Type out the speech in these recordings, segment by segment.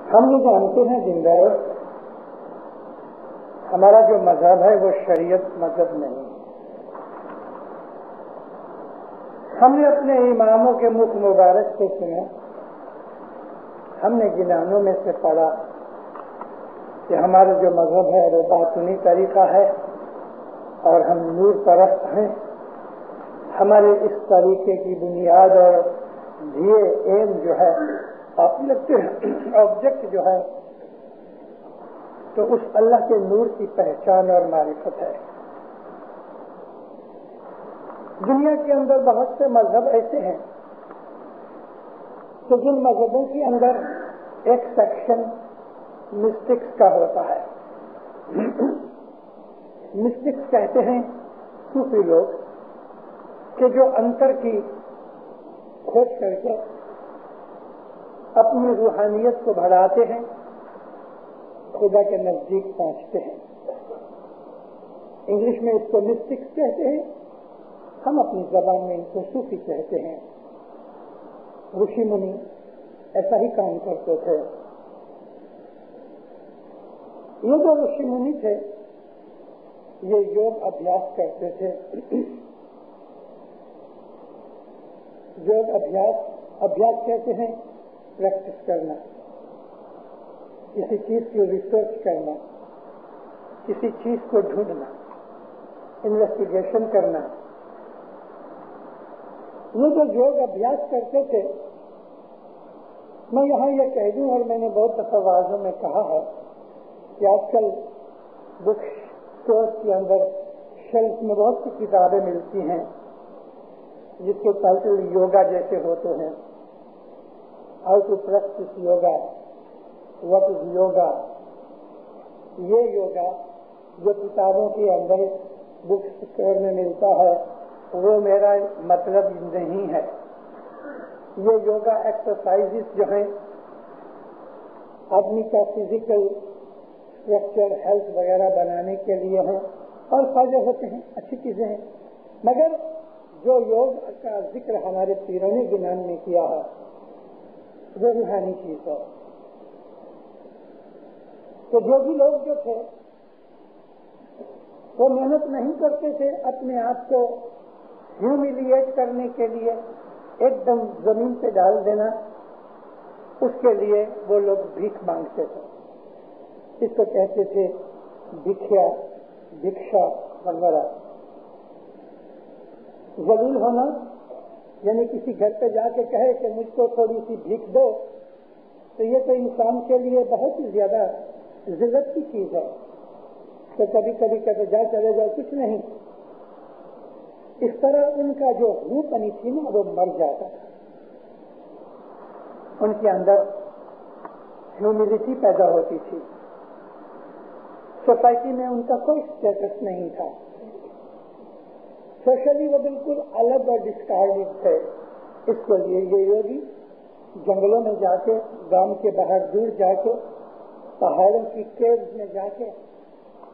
ہم یہ جانتے ہیں زندہ ہمارا جو مذہب ہے وہ شریعت مذہب نہیں. ہم نے اپنے اماموں کے مکھ مبارک سے سنا, ہم نے جنانوں میں سے پڑھا کہ ہمارا جو مذہب ہے وہ باطنی طریقہ ہے اور ہم نور پرست ہیں. ہمارے اس طریقے کی بنیاد اور دیے ایم جو ہے آبجیکٹ جو ہے تو اس اللہ کے نور کی پہچان اور معرفت ہے. دنیا کے اندر بہت سے مذہب ایسے ہیں کہ جن مذہبوں کے اندر ایک سیکشن مسٹکس کا ہوتا ہے. مسٹکس کہتے ہیں صوفی لوگ کہ جو انتر کی کھوج کر کے اپنی روحانیت کو بڑھاتے ہیں, خدا کے نزدیک پہنچتے ہیں. انگلش میں اس کو مسٹکس کہتے ہیں, ہم اپنی زبان میں ان کو صوفی کہتے ہیں. رشی منی ایسا ہی کام کرتے تھے. یہ جو رشی منی تھے یہ یوگ ابھیاس کرتے تھے. یوگ ابھیاس کہتے ہیں پریکٹس کرنا, کسی چیز کی ریسرچ کرنا, کسی چیز کو ڈھونڈنا, انویسٹیگیشن کرنا. یہ جو یوگ ابھیاس کرتے تھے, میں یہاں یہ کہہ دوں اور میں نے بہت دفعہ واضح میں کہا ہے کہ آج کل بک اسٹور کے اندر شیلف میں بہت سی کتابیں ملتی ہیں جس کے ٹائٹل یوگا جیسے ہوتے ہیں. How to practice yoga, what is yoga. یہ یوگا جو کتابوں کے اندر بک اسٹور میں ملتا ہے وہ میرا مطلب نہیں ہے. یہ یوگا ایکسرسائز جو ہیں آدمی کا فزیکل اسٹرکچر ہیلتھ وغیرہ بنانے کے لیے ہیں اور فائدے ہوتے ہیں, اچھی چیزیں ہیں. مگر جو یوگ کا ذکر ہمارے پیروں نے گنان میں کیا ہے وہ روحانی چیز ہے. تو جو بھی لوگ جو تھے وہ محنت نہیں کرتے تھے اپنے آپ کو ہیوملیٹ کرنے کے لیے, ایک دم زمین پہ ڈال دینا, اس کے لیے وہ لوگ بھیک مانگتے تھے. اس کو کہتے تھے بھکشا وغیرہ. ذلیل ہونا یعنی کسی گھر پہ جا کے کہے کہ مجھ کو تھوڑی سی بھیک دو, تو یہ تو انسان کے لیے بہت ہی زیادہ ذلت کی چیز ہے. تو کبھی کبھی کہتے جا چلے جاؤ کچھ نہیں. اس طرح ان کا جو روح پنی تھی نا وہ مر جاتا تھا. ان کے اندر ہیوملٹی پیدا ہوتی تھی. سوسائٹی میں ان کا کوئی اسٹیٹس نہیں تھا. سوشلی وہ بالکل الگ اور ڈسکارڈڈ تھے. اس کے لیے یہ یوگی جنگلوں میں جا کے, گاؤں کے باہر دور جا کے, پہاڑوں کی کیوز میں جا کے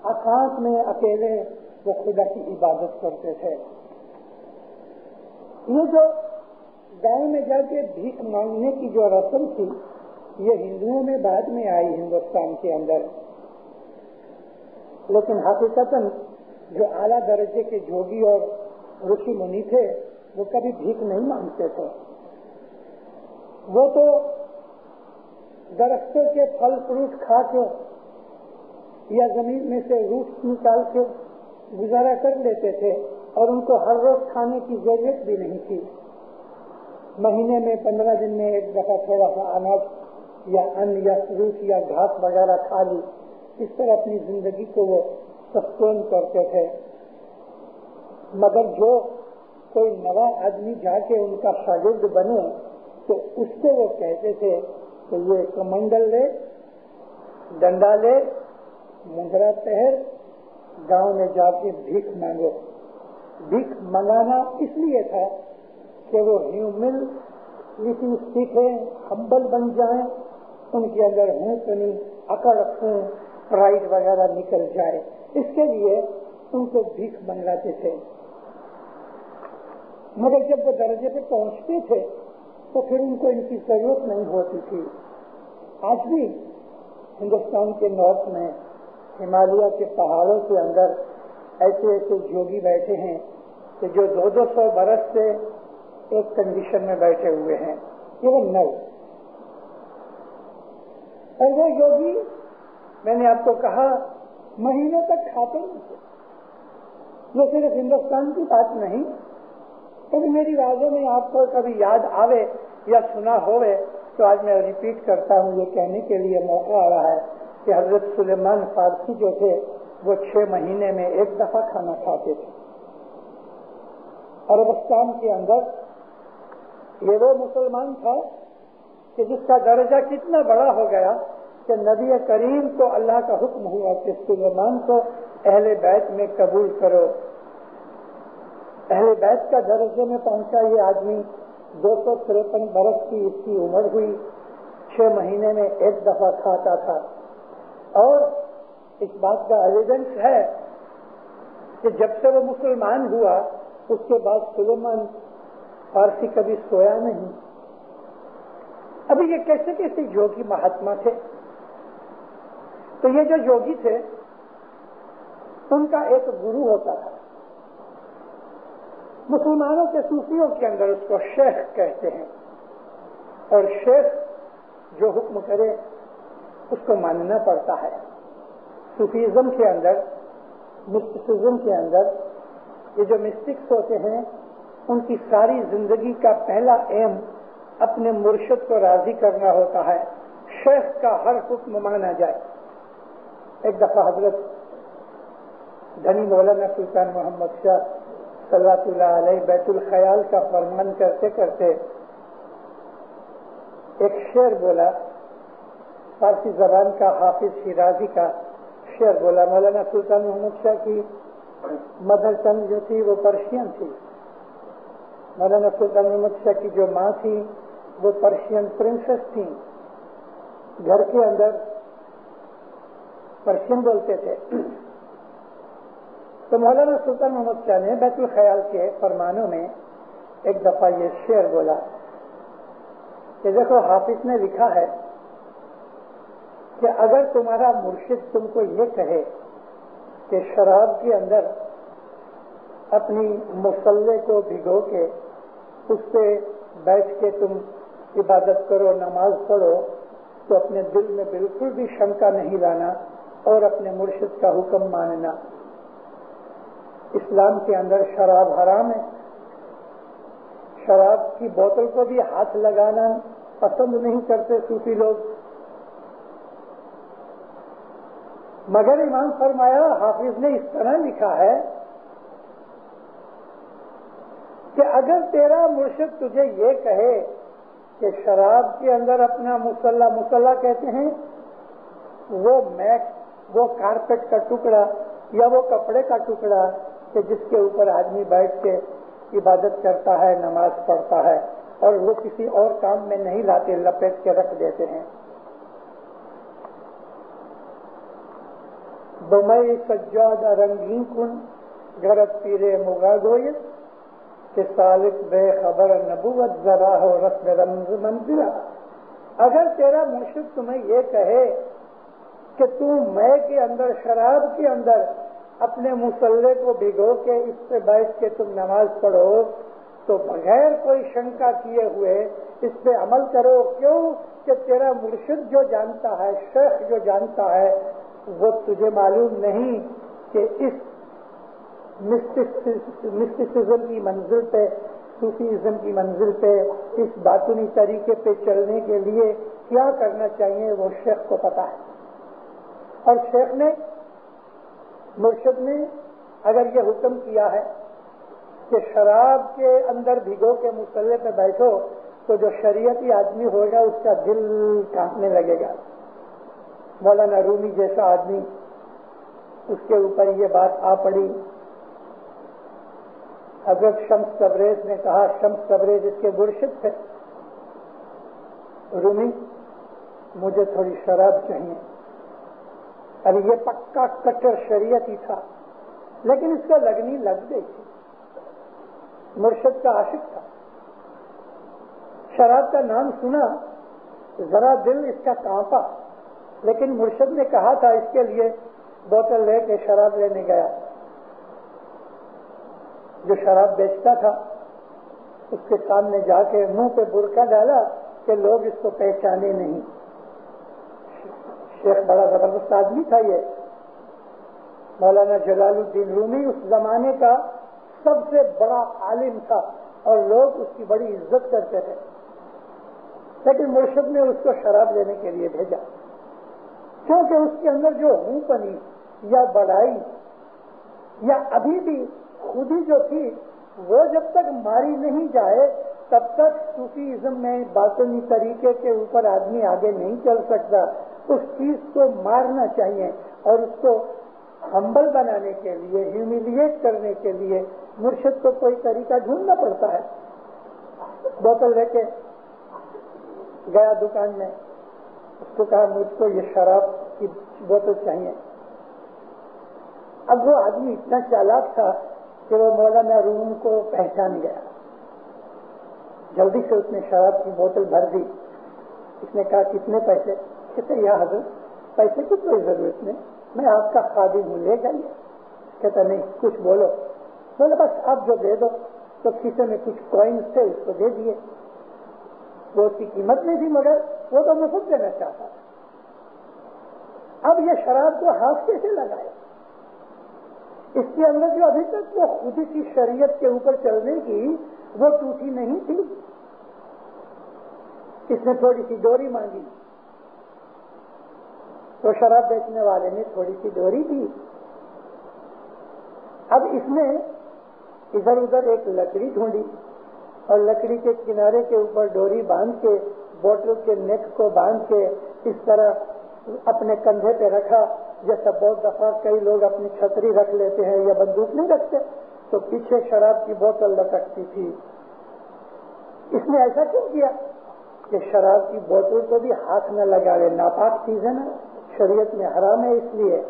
اکانت میں اکیلے وہ خدا کی عبادت کرتے تھے. یہ جو گاؤں میں جا کے بھیک مانگنے کی جو رسم تھی یہ ہندوؤں میں بعد میں آئی ہندوستان کے اندر, لیکن حقیقتاً جو اعلیٰ درجے کے جوگی اور رشی منی تھے وہ کبھی بھیک نہیں مانگتے تھے. وہ تو درختوں کے پھل فروٹ کھا کے یا زمین میں سے روٹ نکال کے گزارا کر لیتے تھے اور ان کو ہر روز کھانے کی ضرورت بھی نہیں تھی. مہینے میں 15 دن میں ایک دفعہ تھوڑا سا اناج یا ان یا فروٹ یا گھاس وغیرہ کھا لی. اس طرح اپنی زندگی کو وہ سسٹین کرتے تھے. مگر جو کوئی نیا آدمی جا کے ان کا شاگرد بنے تو اس کو وہ کہتے تھے کہ یہ کمنڈل لے, ڈنڈا لے, منگرا پہر, گاؤں میں جا کے بھیک مانگو. بھیک منگانا اس لیے تھا کہ وہ ہیوملٹی سیکھیں, ہمبل بن جائیں, ان کے اندر ہوں عقل رکھوں, پرائڈ وغیرہ نکل جائے. اس کے لیے ان کو بھیک منگاتے تھے. مگر جب وہ درجے پہ پہنچتے تھے تو پھر ان کو ان کی ضرورت نہیں ہوتی تھی. آج بھی ہندوستان کے نارتھ میں ہمالیہ کے پہاڑوں کے اندر ایسے ایسے جوگی بیٹھے ہیں کہ جو 200 برس سے ایک کنڈیشن میں بیٹھے ہوئے ہیں، یہ وہ نو. اور وہ یوگی میں نے آپ کو کہا مہینوں تک کھاتے نہیں تھے. یہ صرف ہندوستان کی بات نہیں، کبھی میری باتوں میں آپ کو کبھی یاد آوے یا سنا ہوئے تو آج میں ریپیٹ کرتا ہوں، یہ کہنے کے لیے موقع آ رہا ہے کہ حضرت سلیمان فارسی جو تھے وہ 6 مہینے میں ایک دفعہ کھانا کھاتے تھے. عربستان کے اندر یہ وہ مسلمان تھا کہ جس کا درجہ کتنا بڑا ہو گیا کہ نبی کریم کو اللہ کا حکم ہوا کہ سلیمان کو اہل بیت میں قبول کرو. اہل بیت کا درجے میں پہنچا یہ آدمی. 253 برس کی اس کی عمر ہوئی، 6 مہینے میں ایک دفعہ کھاتا تھا. اور اس بات کا ایویڈنس ہے کہ جب سے وہ مسلمان ہوا اس کے بعد سلیمان فارسی کبھی سویا نہیں. ابھی یہ کیسے کیسے یوگی مہاتما تھے؟ تو یہ جو یوگی تھے ان کا ایک گرو ہوتا تھا. مسلمانوں کے صوفیوں کے اندر اس کو شیخ کہتے ہیں، اور شیخ جو حکم کرے اس کو ماننا پڑتا ہے. صوفیزم کے اندر، مسٹسزم کے اندر یہ جو مسٹکس ہوتے ہیں ان کی ساری زندگی کا پہلا ایم اپنے مرشد کو راضی کرنا ہوتا ہے. شیخ کا ہر حکم مانا جائے. ایک دفعہ حضرت دھنی مولانا سلطان محمد شاہ صلی اللہ علیہ بیت الخیال کا فرمان کرتے کرتے ایک شعر بولا. فارسی زبان کا حافظ شیرازی کا شعر بولا. مولانا سلطان محمد شاہ کی مدر ٹنگ جو تھی وہ پرشین تھی. مولانا سلطان محمد شاہ کی جو ماں تھی وہ پرشین پرنسس تھی. گھر کے اندر پرشین بولتے تھے. تو مولانا سلطان محمد شاہ نے بیت الخیال کے فرمانوں میں ایک دفعہ یہ شعر بولا کہ دیکھو حافظ نے لکھا ہے کہ اگر تمہارا مرشد تم کو یہ کہے کہ شراب کے اندر اپنی مصلے کو بھگو کے اس پہ بیٹھ کے تم عبادت کرو، نماز پڑھو، تو اپنے دل میں بالکل بھی شنکا نہیں لانا اور اپنے مرشد کا حکم ماننا. اسلام کے اندر شراب حرام ہے. شراب کی بوتل کو بھی ہاتھ لگانا پسند نہیں کرتے صوفی لوگ. مگر امام فرمایا حافظ نے اس طرح لکھا ہے کہ اگر تیرا مرشد تجھے یہ کہے کہ شراب کے اندر اپنا مصلح کہتے ہیں وہ میٹ، وہ کارپیٹ کا ٹکڑا یا وہ کپڑے کا ٹکڑا کہ جس کے اوپر آدمی بیٹھ کے عبادت کرتا ہے، نماز پڑھتا ہے، اور وہ کسی اور کام میں نہیں لاتے، لپیٹ کے رکھ دیتے ہیں. بمئی سجاد رنگین کن گرد پیرے مغا گویت کہ سالک بے خبر نبوت ذرا ہو رسم رمز منزلہ. اگر تیرا مرشد تمہیں یہ کہے کہ تم مے کے اندر، شراب کے اندر اپنے مصلے کو بھگو کے اس پہ بیٹھ کے تم نماز پڑھو تو بغیر کوئی شنکا کیے ہوئے اس پہ عمل کرو. کیوں کہ تیرا مرشد جو جانتا ہے، شیخ جو جانتا ہے، وہ تجھے معلوم نہیں کہ اس مسٹسزم کی منزل پہ، صوفیزم کی منزل پہ، اس باطنی طریقے پہ چلنے کے لیے کیا کرنا چاہیے وہ شیخ کو پتا ہے. اور شیخ نے، مرشد نے اگر یہ حکم کیا ہے کہ شراب کے اندر بھگو کے مصلے پہ بیٹھو تو جو شریعتی آدمی ہوگا اس کا دل کانپنے لگے گا. مولانا رومی جیسا آدمی، اس کے اوپر یہ بات آ پڑی. حضرت شمس تبریز نے کہا، شمس تبریز اس کے مرشد تھے، رومی مجھے تھوڑی شراب چاہیے. ابھی یہ پکا کٹر شریعت ہی تھا لیکن اس کو لگنی لگ گئی تھی. مرشد کا عاشق تھا. شراب کا نام سنا ذرا دل اس کا کانپا، لیکن مرشد نے کہا تھا اس کے لیے بوتل لے کے شراب لینے گیا. جو شراب بیچتا تھا اس کے سامنے جا کے منہ پہ برقع ڈالا کہ لوگ اس کو پہچانے نہیں. شیخ بڑا زبردست آدمی تھا یہ. مولانا جلال الدین رومی اس زمانے کا سب سے بڑا عالم تھا اور لوگ اس کی بڑی عزت کرتے تھے، لیکن مرشد نے اس کو شراب لینے کے لیے بھیجا، کیونکہ اس کے اندر جو ہوں پنی یا بڑائی یا ابھی بھی خودی جو تھی وہ جب تک ماری نہیں جائے تب تک صوفیزم میں باطنی طریقے کے اوپر آدمی آگے نہیں چل سکتا. اس چیز کو مارنا چاہیے اور اس کو ہمبل بنانے کے لیے، ہیومیلیٹ کرنے کے لیے مرشد کو کوئی طریقہ ڈھونڈنا پڑتا ہے. بوتل لے کے گیا دکان میں، اس کو کہا مجھ کو یہ شراب کی بوتل چاہیے. اب وہ آدمی اتنا چالاک تھا کہ وہ مولانا روم کو پہچان گیا. جلدی سے اس نے شراب کی بوتل بھر دی. اس نے کہا کتنے پیسے؟ کہتے یا حضرت پیسے کی کوئی ضرورت نہیں، میں آپ کا خادم ہوں، لے جائیے. کہتا نہیں کچھ بولو. بولے بس آپ جو دے دو. تو کسی میں کچھ کوئنس تھے اس کو دے دیے. وہ اس کی قیمت نہیں تھی مگر وہ تو مفت دینا چاہتا تھا. اب یہ شراب کو ہاتھ کیسے لگائے؟ اس کے اندر جو ابھی تک وہ خود کی شریعت کے اوپر چلنے کی وہ ٹوٹی نہیں تھی. اس نے تھوڑی سی ڈوری مانگی تو شراب بیچنے والے نے تھوڑی سی ڈوری دی. اب اس نے ادھر ادھر ایک لکڑی ڈھونڈی اور لکڑی کے کنارے کے اوپر ڈوری باندھ کے بوٹل کے نیک کو باندھ کے اس طرح اپنے کندھے پہ رکھا. جیسا بہت دفعہ کئی لوگ اپنی چھتری رکھ لیتے ہیں یا بندوق نہیں رکھتے تو پیچھے شراب کی بوتل لٹکتی تھی. اس نے ایسا کیوں کیا کہ شراب کی بوتل کو بھی ہاتھ نہ لگاوے، ناپاک چیز ہے نا، شریعت میں حرام ہے. اس لیے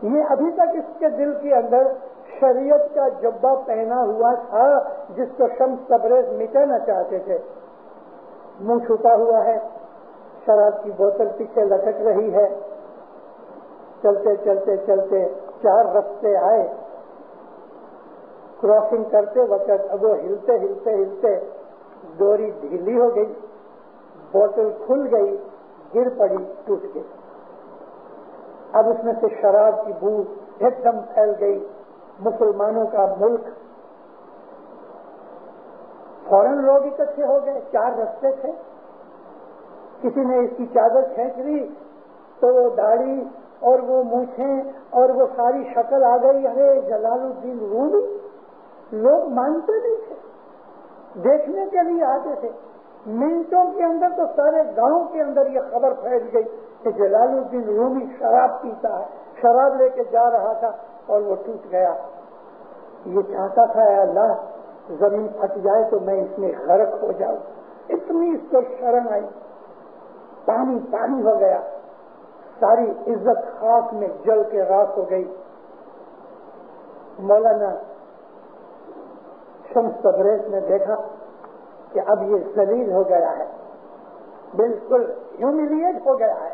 یہ ابھی تک اس کے دل کے اندر شریعت کا جبہ پہنا ہوا تھا جس کو شمس تبریز مٹانا چاہتے تھے. منہ چھپا ہوا ہے، شراب کی بوتل پیچھے لٹک رہی ہے. چلتے چلتے چلتے 4 رستے آئے. کراسنگ کرتے وقت اب وہ ہلتے ہلتے ہلتے ڈوری ڈھیلی ہو گئی، بوتل کھل گئی، گر پڑی، ٹوٹ گئی. اب اس میں سے شراب کی بو ایک دم پھیل گئی. مسلمانوں کا ملک، فوراً لوگ اکٹھے ہو گئے. 4 رستے تھے. کسی نے اس کی چادر کھینچ لی تو وہ داڑھی اور وہ مونچھیں اور وہ ساری شکل آ گئی. ارے جلال الدین رومی. لوگ مانتے نہیں تھے، دیکھنے کے لیے آتے تھے. منٹوں کے اندر تو سارے گاؤں کے اندر یہ خبر پھیل گئی کہ جلال الدین رومی شراب پیتا ہے. شراب لے کے جا رہا تھا اور وہ ٹوٹ گیا. یہ چاہتا تھا اے اللہ زمین پھٹ جائے تو میں اس میں غرق ہو جاؤں. اتنی اس کو شرم آئی، پانی پانی ہو گیا. ساری عزت خاک میں جل کے راکھ ہو گئی. مولانا شمس تبریز نے دیکھا کہ اب یہ ذلیل ہو گیا ہے، بالکل ہیومیلیٹ ہو گیا ہے.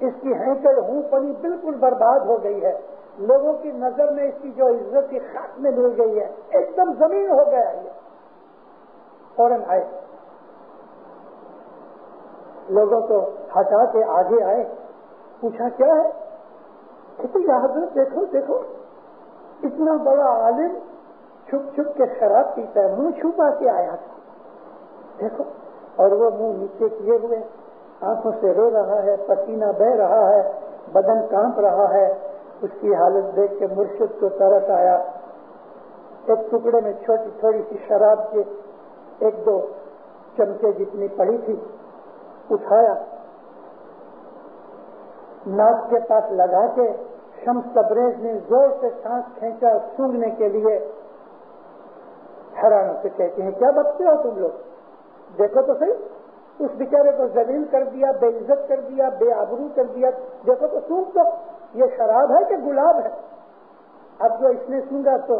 اس کی ہینکل ہوں پنی بالکل برباد ہو گئی ہے. لوگوں کی نظر میں اس کی جو عزت کی خاک میں مل گئی ہے، ایک دم زمین ہو گیا ہے. فوراً آئے، لوگوں کو ہٹا کے آگے آئے. پوچھا کیا ہے؟ کتنی حضرت دیکھو دیکھو، اتنا بڑا عالم چھپ چھپ کے شراب پیتا ہے، منہ چھپا کے آیا تھا. دیکھو، اور وہ منہ نیچے کیے ہوئے، آنکھوں سے رو رہا ہے، پسینہ بہ رہا ہے، بدن کانپ رہا ہے. اس کی حالت دیکھ کے مرشد کو ترس آیا. ایک ٹکڑے میں چھوٹی تھوڑی سی شراب کے 1-2 چمچے جتنی پڑی تھی اٹھایا، ناک کے پاس لگا کے شمس تبریز نے زور سے سانس کھینچا سونگنے کے لیے. حیران سے کہتے ہیں کیا بکتے ہو تم لوگ؟ دیکھو تو صحیح، اس بیچارے کو ذلیل کر دیا، بے عزت کر دیا، بے آبرو کر دیا. دیکھو تو سونگ تو، یہ شراب ہے کہ گلاب ہے؟ اب جو اس نے سونگا تو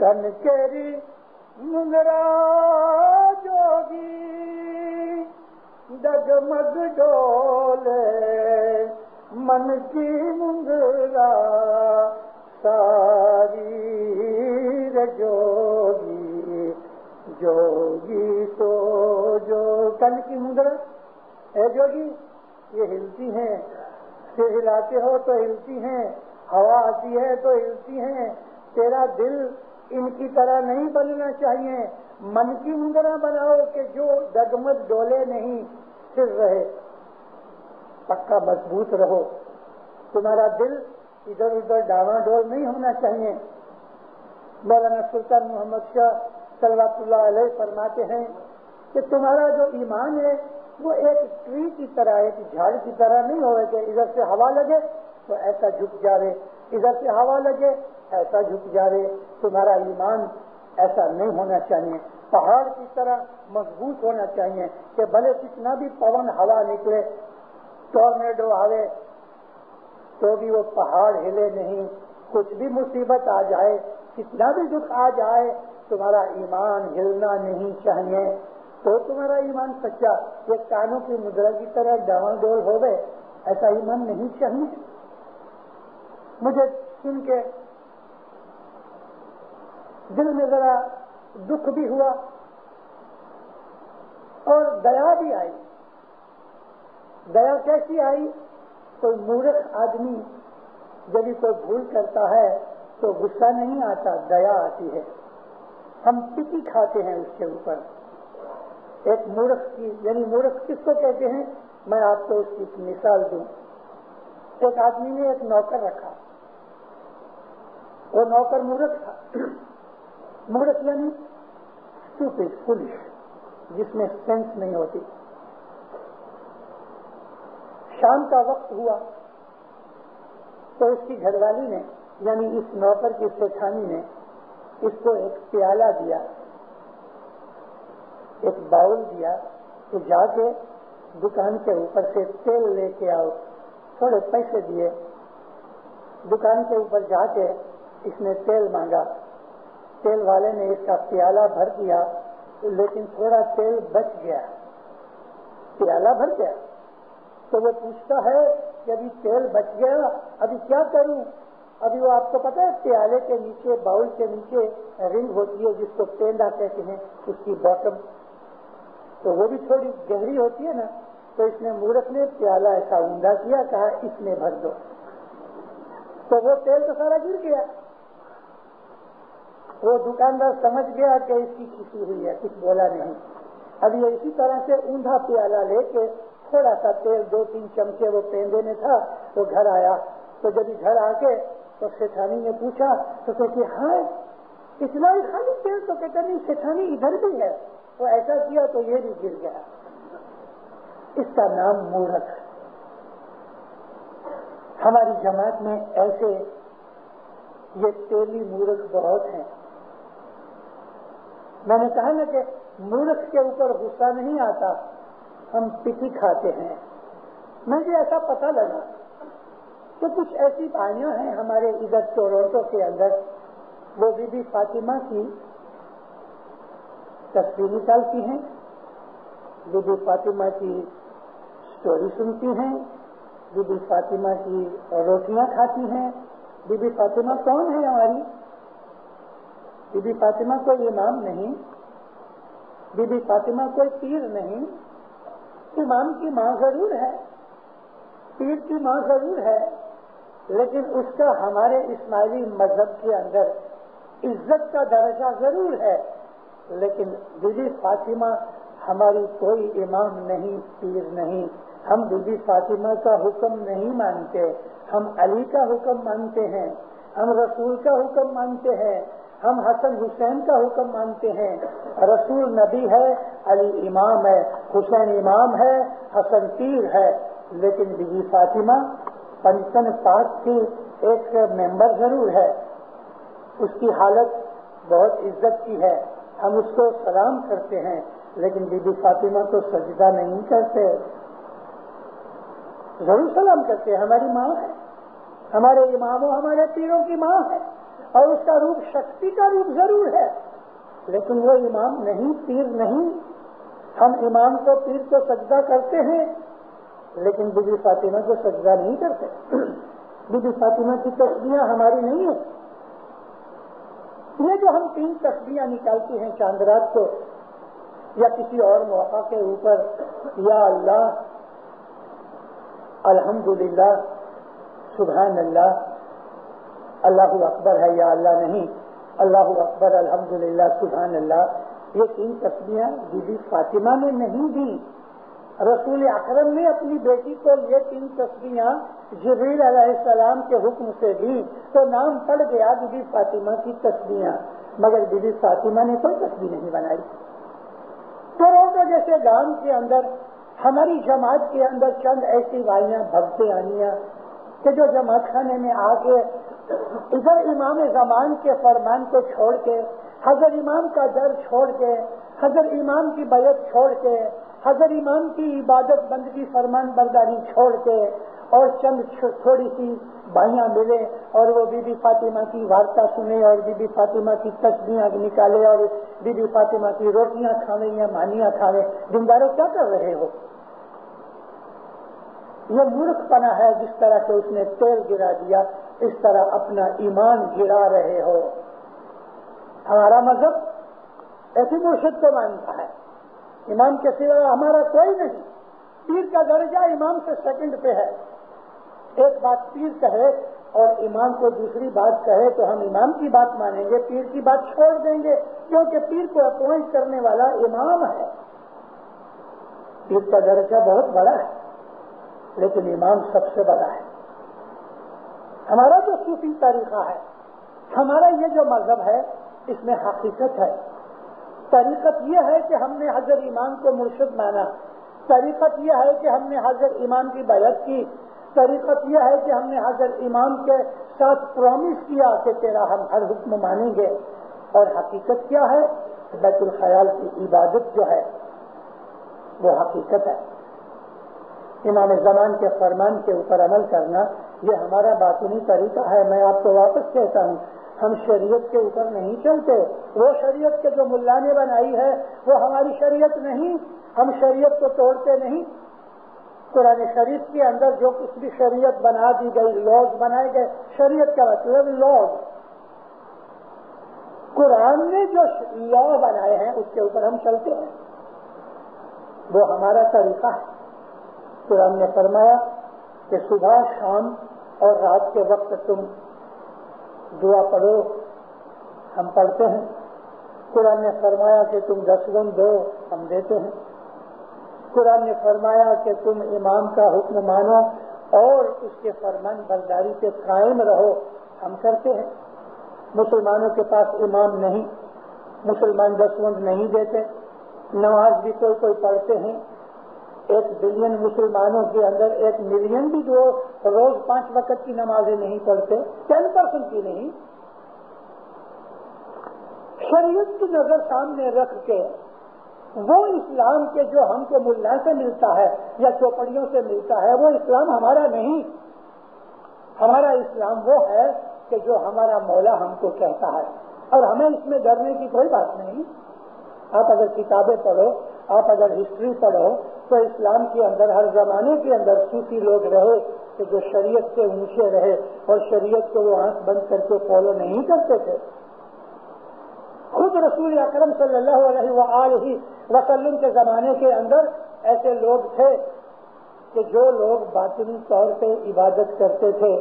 کن کیری منگرا جوگی ڈگمگ ڈولے من کی منگرا ساری جوگی جوگی تو جو کن کی منگرا اے جوگی یہ ہلتی ہیں، سر ہلاتے ہو تو ہلتی ہیں، ہوا آتی ہے تو ہلتی ہیں، تیرا دل ان کی طرح نہیں بننا چاہیے، من کی منگرا بناؤ کہ جو ڈگمگ ڈولے نہیں، پھر رہے، پکا مضبوط رہو، تمہارا دل ادھر ادھر ڈاواں ڈول نہیں ہونا چاہیے۔ مولانا سلطان محمد شاہ صلوات اللہ علیہ فرماتے ہیں کہ تمہارا جو ایمان ہے وہ ایک ٹری کی طرح، ایک جھاڑ کی طرح نہیں ہوئے کہ ادھر سے ہوا لگے تو ایسا جھک جاوے، ادھر سے ہوا لگے ایسا جھک جاوے، تمہارا ایمان ایسا نہیں ہونا چاہیے، پہاڑ کی طرح مضبوط ہونا چاہیے کہ بھلے کتنا بھی پون ہوا نکلے، ٹورنیڈو آوے تو بھی وہ پہاڑ ہلے نہیں، کچھ بھی مصیبت آ جائے، کتنا بھی دکھ آ جائے، تمہارا ایمان ہلنا نہیں چاہیے، تو تمہارا ایمان سچا۔ یہ کانوں کی مدرا کی طرح ڈاواں ڈول ہو گئے، ایسا ایمان نہیں چاہیے۔ مجھے سن کے دل میں ذرا دکھ بھی ہوا اور دیا بھی آئی۔ دیا کیسی آئی؟ کوئی مورخ آدمی جب بھی کوئی بھول کرتا ہے تو غصہ نہیں آتا، دیا آتی ہے، ہم پٹی کھاتے ہیں اس کے اوپر۔ ایک مورخ کی، یعنی مورخ کس کو کہتے ہیں، میں آپ کو اس کی مثال دوں۔ ایک آدمی نے ایک نوکر رکھا، وہ نوکر مورخ تھا، مورخ یعنی اسٹوپڈ، فولش، جس میں سینس نہیں ہوتی۔ شام کا وقت ہوا تو اس کی گھر والی نے، یعنی اس نوکر کی سیٹھانی نے اس کو ایک پیالہ دیا، ایک باؤل دیا کہ جا کے دکان کے اوپر سے تیل لے کے آؤ۔ تھوڑے پیسے دیے، دکان کے اوپر جا کے اس نے تیل مانگا، تیل والے نے اس کا پیالہ بھر دیا، لیکن تھوڑا تیل بچ گیا، پیالہ بھر گیا۔ تو وہ پوچھتا ہے کہ ابھی تیل بچ گیا، ابھی کیا کروں؟ ابھی وہ آپ کو پتا ہے پیالے کے نیچے، باؤل کے نیچے رنگ ہوتی ہے جس کو پینڈا کہتے ہیں، اس کی باٹم، تو وہ بھی تھوڑی گہری ہوتی ہے نا، تو اس نے مورخ نے پیالہ ایسا اوندا کیا، کہا اس میں بھر دو، تو وہ تیل تو سارا گر گیا۔ وہ دکاندار سمجھ گیا کہ اس کی کھسی ہوئی ہے، کچھ بولا نہیں۔ اب یہ اسی طرح سے اوندا پیالہ لے کے تھوڑا سا تیل، 2-3 چمچے وہ پیندے میں تھا، وہ گھر آیا۔ تو جب گھر آ کے تو سیٹھانی نے پوچھا تو کہتے ہاں اتنا ہی خالی تیل، تو کہتے نہیں سیٹھانی ادھر بھی ہے، وہ ایسا کیا تو یہ بھی گر گیا۔ اس کا نام مورخ۔ ہماری جماعت میں ایسے یہ تیلی مورخ بہت ہیں۔ میں نے کہا نا کہ مورخ کے اوپر غصہ نہیں آتا، ہم پٹی کھاتے ہیں۔ مجھے ایسا پتہ لگا کہ کچھ ایسی بھائیاں ہیں ہمارے ادھر ٹورنٹو کے اندر، وہ بی بی فاطمہ کی تصویر نکالتی ہیں، بی بی فاطمہ کی اسٹوری سنتی ہیں، بی بی فاطمہ کی روٹیاں کھاتی ہیں۔ بی بی فاطمہ کون ہے ہماری؟ بی بی فاطمہ کوئی امام نہیں، بی بی فاطمہ کوئی پیر نہیں، امام کی ماں ضرور ہے، پیر کی ماں ضرور ہے، لیکن اس کا ہمارے اسماعیلی مذہب کے اندر عزت کا درجہ ضرور ہے، لیکن بی بی فاطمہ ہماری کوئی امام نہیں، پیر نہیں۔ ہم بی بی فاطمہ کا حکم نہیں مانتے، ہم علی کا حکم مانتے ہیں، ہم رسول کا حکم مانتے ہیں، ہم حسن حسین کا حکم مانتے ہیں۔ رسول نبی ہے، علی امام ہے، حسین امام ہے، حسن پیر ہے، لیکن بی بی فاطمہ پنچن پاک کی ایک ممبر ضرور ہے، اس کی حالت بہت عزت کی ہے، ہم اس کو سلام کرتے ہیں، لیکن بی بی فاطمہ کو سجدہ نہیں کرتے، ضرور سلام کرتے ہیں، ہماری ماں ہے، ہمارے اماموں ہمارے پیروں کی ماں ہے، اور اس کا روپ شکتی کا روپ ضرور ہے، لیکن وہ امام نہیں، پیر نہیں۔ ہم امام کو، پیر کو سجدہ کرتے ہیں، لیکن بی بی فاطمہ کو سجدہ نہیں کرتے۔ بی بی فاطمہ کی تسبیحاں ہماری نہیں ہیں۔ یہ جو ہم 3 تسبیحاں نکالتے ہیں چاند رات کو یا کسی اور موقع کے اوپر، یا اللہ، الحمدللہ، سبحان اللہ، اللہ اکبر ہے یا اللہ نہیں، اللہ اکبر، الحمدللہ، سبحان اللہ، یہ 3 تسبیحاں بی بی فاطمہ نے نہیں دی۔ رسول اکرم نے اپنی بیٹی کو یہ 3 تسبیحاں جبریل علیہ السلام کے حکم سے دی تو نام پڑ گیا بی بی فاطمہ کی تسبیحاں، مگر بی بی فاطمہ نے کوئی تسبیح نہیں بنائی۔ تو جیسے گاؤں کے اندر ہماری جماعت کے اندر چند ایسی بھائیاں بھگتے آنیاں کہ جو جماعت خانے میں آ کے ادھر امام زمان کے فرمان کو چھوڑ کے، حضرت امام کا در چھوڑ کے، حضرت امام کی بیعت چھوڑ کے، حضرت امام کی عبادت بندگی فرمان برداری چھوڑ کے، اور چند تھوڑی سی بھائیاں ملے اور وہ بی بی فاطمہ کی وارتا سنے اور بی بی فاطمہ کی تسبیحاں نکالے اور بی بی فاطمہ کی روٹیاں کھاویں یا مانیاں کھاویں۔ دینداروں کیا کر رہے ہو؟ یہ مورخ پنا ہے، جس طرح سے اس نے تیل گرا دیا اس طرح اپنا ایمان گرا رہے ہو۔ ہمارا مذہب ایسی مرشد کو مانتا ہے، امام کے سوا ہمارا کوئی نہیں۔ پیر کا درجہ امام سے سیکنڈ پہ ہے۔ ایک بات پیر کہے اور امام کو دوسری بات کہے تو ہم امام کی بات مانیں گے، پیر کی بات چھوڑ دیں گے، کیونکہ پیر کو اپوائنٹ کرنے والا امام ہے۔ پیر کا درجہ بہت بڑا ہے، لیکن امام سب سے بڑا ہے۔ ہمارا جو صوفی طریقہ ہے، ہمارا یہ جو مذہب ہے، اس میں حقیقت ہے۔ طریقت یہ ہے کہ ہم نے حضرت امام کو مرشد مانا، طریقت یہ ہے کہ ہم نے حضرت امام کی بیعت کی، طریقت یہ ہے کہ ہم نے حضرت امام کے ساتھ پرومس کیا کہ تیرا ہم ہر حکم مانیں گے۔ اور حقیقت کیا ہے؟ بیت الخیال کی عبادت جو ہے وہ حقیقت ہے۔ امام زمان کے فرمان کے اوپر عمل کرنا یہ ہمارا باطنی طریقہ ہے۔ میں آپ کو واپس کہتا ہوں، ہم شریعت کے اوپر نہیں چلتے۔ وہ شریعت کے جو ملا نے بنائی ہے وہ ہماری شریعت نہیں، ہم شریعت کو توڑتے نہیں۔ قرآن شریف کے اندر جو کچھ بھی شریعت بنا دی گئی، لاز بنائے گئے، شریعت کا مطلب لاز۔ قرآن نے جو لا بنائے ہیں اس کے اوپر ہم چلتے ہیں، وہ ہمارا طریقہ ہے۔ قرآن نے فرمایا کہ صبح، شام اور رات کے وقت تم دعا پڑھو، ہم پڑھتے ہیں۔ قرآن نے فرمایا کہ تم 10 گن دو، ہم دیتے ہیں۔ قرآن نے فرمایا کہ تم امام کا حکم مانو اور اس کے فرمان برداری پہ قائم رہو، ہم کرتے ہیں۔ مسلمانوں کے پاس امام نہیں، مسلمان 10 گن نہیں دیتے، نماز بھی کوئی پڑھتے ہیں۔ 1 بلین مسلمانوں کے اندر 1 ملین بھی جو روز 5 وقت کی نمازیں نہیں پڑھتے، 10% کی نہیں۔ شریعت کی نظر سامنے رکھ کے وہ اسلام کے جو ہم کو ملا سے ملتا ہے یا چوپڑیوں سے ملتا ہے، وہ اسلام ہمارا نہیں۔ ہمارا اسلام وہ ہے کہ جو ہمارا مولا ہم کو کہتا ہے، اور ہمیں اس میں ڈرنے کی کوئی بات نہیں۔ آپ اگر کتابیں پڑھو، آپ اگر ہسٹری پڑھو تو اسلام کے اندر ہر زمانے کے اندر صوفی لوگ رہے کہ جو شریعت سے اونچے رہے اور شریعت کو وہ آنکھ بند کر کے فالو نہیں کرتے تھے۔ خود رسول اکرم صلی اللہ علیہ وآلہ وسلم کے زمانے کے اندر ایسے لوگ تھے کہ جو لوگ باطنی طور پہ عبادت کرتے تھے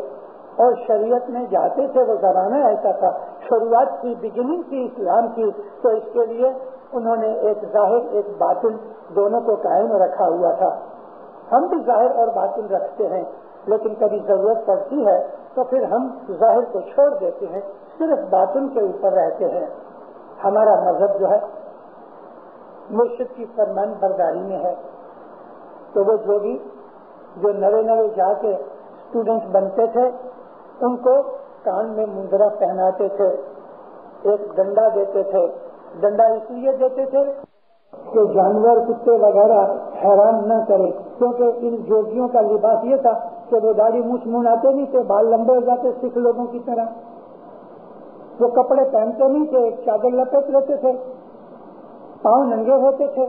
اور شریعت میں جاتے تھے، وہ زمانہ ایسا تھا، شروعات کی، بگننگ تھی اسلام کی، تو اس کے لیے انہوں نے ایک ظاہر ایک باطن دونوں کو قائم رکھا ہوا تھا۔ ہم بھی ظاہر اور باطن رکھتے ہیں، لیکن کبھی ضرورت پڑتی ہے تو پھر ہم ظاہر کو چھوڑ دیتے ہیں، صرف باطن کے اوپر رہتے ہیں۔ ہمارا مذہب جو ہے مرشد کی فرمان برداری میں ہے۔ تو وہ جو نئے جا کے اسٹوڈنٹ بنتے تھے ان کو کان میں مندرا پہناتے تھے، ایک ڈنڈا دیتے تھے۔ ڈنڈا اس لیے دیتے تھے کہ جانور کتے وغیرہ حیران نہ کرے، کیونکہ ان جوگیوں کا لباس یہ تھا کہ وہ داڑھی مونچھ منڈاتے نہیں تھے، بال لمبے ہو جاتے سکھ لوگوں کی طرح۔ وہ کپڑے پہنتے نہیں تھے، ایک چادر لپیٹ لیتے تھے، پاؤں ننگے ہوتے تھے،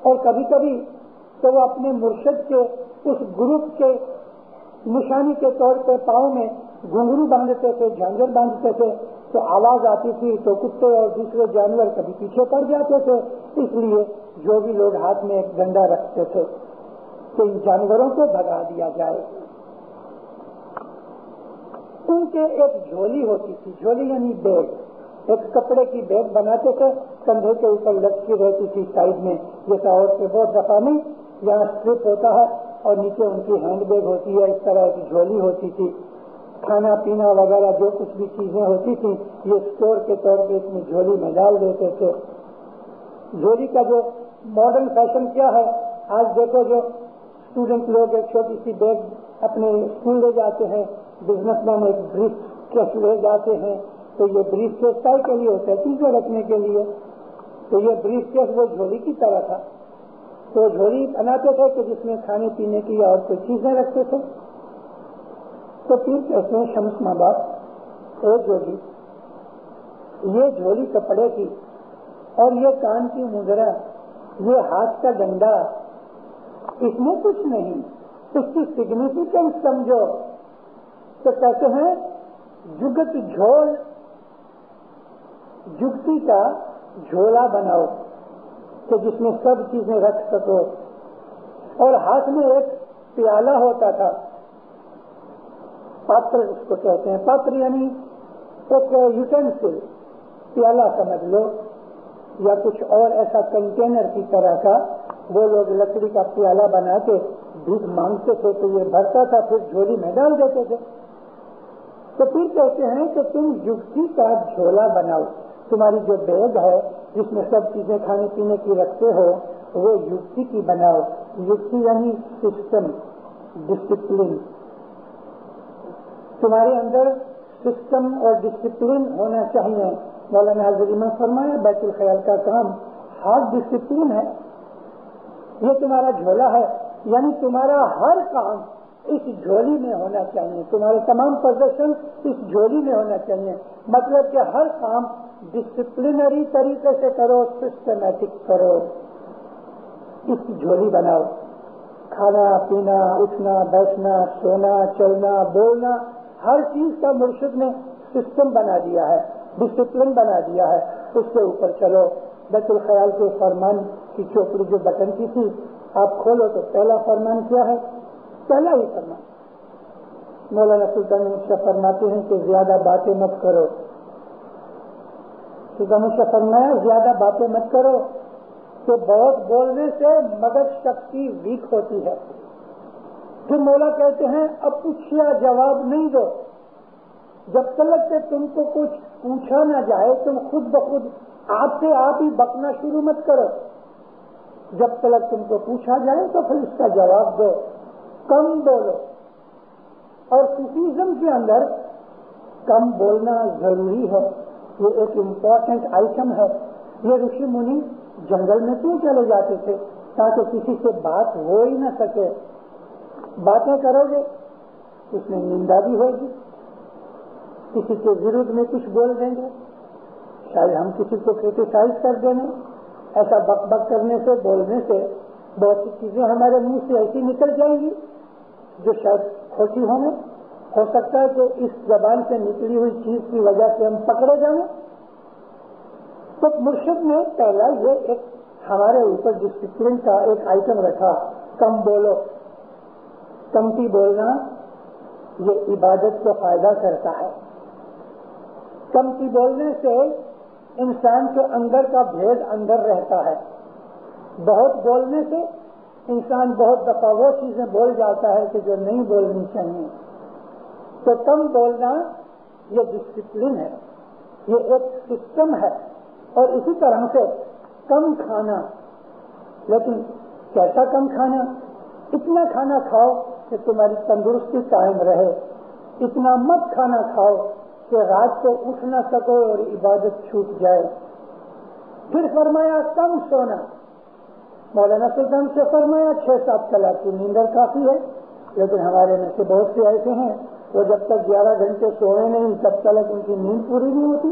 اور کبھی کبھی تو وہ اپنے مرشد کے اس گروپ کے نشانی کے طور پہ پاؤں میں گھنگرو باندھتے تھے، جھانجر باندھتے تھے، تو آواز آتی تھی تو کتے اور دوسرے جانور کبھی پیچھے پڑ جاتے تھے. اس لیے جو بھی لوگ ہاتھ میں ایک ڈنڈا رکھتے تھے کہ ان جانوروں کو بھگا دیا جائے. ان کے ایک جھولی ہوتی تھی، جھولی یعنی بیگ، ایک کپڑے کی بیگ بناتے تھے، کندھے کے اوپر لٹکی رہتی تھی سائڈ میں، جیسا اور سے بہت دفعہ نہیں، یہاں اسٹرپ ہوتا ہے اور نیچے ان کی ہینڈ بیگ ہوتی ہے، اس طرح کی جھولی ہوتی تھی. کھانا پینا وغیرہ جو کچھ بھی چیزیں ہوتی تھیں یہ اسٹور کے طور پہ اس میں جھولی میں ڈال دیتے تھے. جھولی کا جو ماڈرن فیشن کیا ہے، آج دیکھو جو اسٹوڈنٹ لوگ ایک چھوٹی سی بیگ اپنے اسکول لے جاتے ہیں، بزنس مین ایک بریف کیس لے جاتے ہیں، تو یہ بریف کیس کیا کے لیے ہوتا ہے؟ چیزیں رکھنے کے لیے. تو یہ بریف کیس وہ جھولی کی طرح تھا، تو جھولی بناتے تھے کہ جس میں کھانے پینے کی اور کوئی چیزیں رکھتے تھے. تو پھر کہتے ہیں شمس ماں باپ ایک جھولی، یہ جھولی کپڑے کی اور یہ کان کی مدرا، یہ ہاتھ کا ڈنڈا، اس میں کچھ نہیں، اس کی سگنیفیکینس سمجھو. تو کہتے ہیں جگت جھول، جگتی کا جھولا بناؤ کہ جس میں سب چیزیں رکھ سکو. اور ہاتھ میں ایک پیالہ ہوتا تھا، پاتر اس کو کہتے ہیں، پاتر یعنی ایک یوٹینسل، پیالہ سمجھ لو یا کچھ اور ایسا کنٹینر کی طرح کا. وہ لوگ لکڑی کا پیالہ بنا کے بھیک مانگتے تھے تو یہ بھرتا تھا، پھر جھولی میں ڈال دیتے تھے. تو پھر کہتے ہیں کہ تم یکتی کا جھولا بناؤ، تمہاری جو بیگ ہے جس میں سب چیزیں کھانے پینے کی رکھتے ہو وہ یکتی کی بناؤ. یکتی یعنی سسٹم، ڈسپلن. تمہارے اندر سسٹم اور ڈسپلن ہونا چاہیے. مولانا حضرت نے فرمایا بیت الخیال کا کام ہارڈ ڈسپلن ہے. یہ تمہارا جھولا ہے، یعنی تمہارا ہر کام اس جھولی میں ہونا چاہیے، تمہارے تمام پوزیشن اس جھولی میں ہونا چاہیے. مطلب کہ ہر کام ڈسپلنری طریقے سے کرو، سسٹمیٹک کرو. اس کی جھولی بناؤ. کھانا پینا، اٹھنا بیٹھنا، سونا چلنا بولنا، ہر چیز کا مرشد نے سسٹم بنا دیا ہے، ڈسپلن بنا دیا ہے. اس کے اوپر چلو. بیت الخیال کے فرمان کی چوپڑی جو بٹن کی تھی آپ کھولو تو پہلا فرمان کیا ہے؟ پہلا ہی فرمان مولانا سلطان شاہ فرماتے ہیں کہ زیادہ باتیں مت کرو. سلطان شاہ فرمایا زیادہ باتیں مت کرو کہ بہت بولنے سے مغز شکتی ویک ہوتی ہے. پھر مولا کہتے ہیں اب پوچھیا جواب نہیں دو. جب تک کہ تم کو کچھ پوچھا نہ جائے تم خود بخود آپ سے آپ ہی بکنا شروع مت کرو. جب تک تم کو پوچھا جائے تو پھر اس کا جواب دو. کم بولو. اور صوفیزم کے اندر کم بولنا ضروری ہے، یہ ایک امپورٹنٹ آئٹم ہے. یہ رشی منی جنگل میں کیوں چلے جاتے تھے؟ تاکہ کسی سے بات ہو ہی نہ سکے. باتیں کرو گے اس میں نندا بھی ہوگی، کسی کے ورودھ میں کچھ بول دیں گے، شاید ہم کسی کو کرٹیسائز کر دیں گے. ایسا بک بک کرنے سے، بولنے سے بہت سی چیزیں ہمارے منہ سے ایسی نکل جائیں گی جو شاید کھوٹی ہوں. ہو سکتا ہے کہ اس زبان سے نکلی ہوئی چیز کی وجہ سے ہم پکڑے جائیں. تو مرشد نے پہلا یہ ایک ہمارے اوپر ڈسپلن کا ایک آئٹم رکھا، کم بولو. کمتی بولنا یہ عبادت کو فائدہ کرتا ہے. کمتی بولنے سے انسان کے اندر کا بھید اندر رہتا ہے. بہت بولنے سے انسان بہت دفعہ وہ چیزیں بول جاتا ہے کہ جو نہیں بولنی چاہیے. تو کم بولنا یہ ڈسپلن ہے، یہ ایک سسٹم ہے. اور اسی طرح سے کم کھانا، لیکن کیسا کم کھانا؟ اتنا کھانا کھاؤ کہ تمہاری تندرستی قائم رہے. اتنا مت کھانا کھاؤ کہ رات کو اٹھ نہ سکو اور عبادت چھوٹ جائے. پھر فرمایا کم سونا. مولانا سلطان سے فرمایا 6-7 کلاک کی نیندر کافی ہے، لیکن ہمارے میں سے بہت سے ایسے ہیں وہ جب تک 11 گھنٹے سوئے نہیں تب تک ان کی نیند پوری نہیں ہوتی.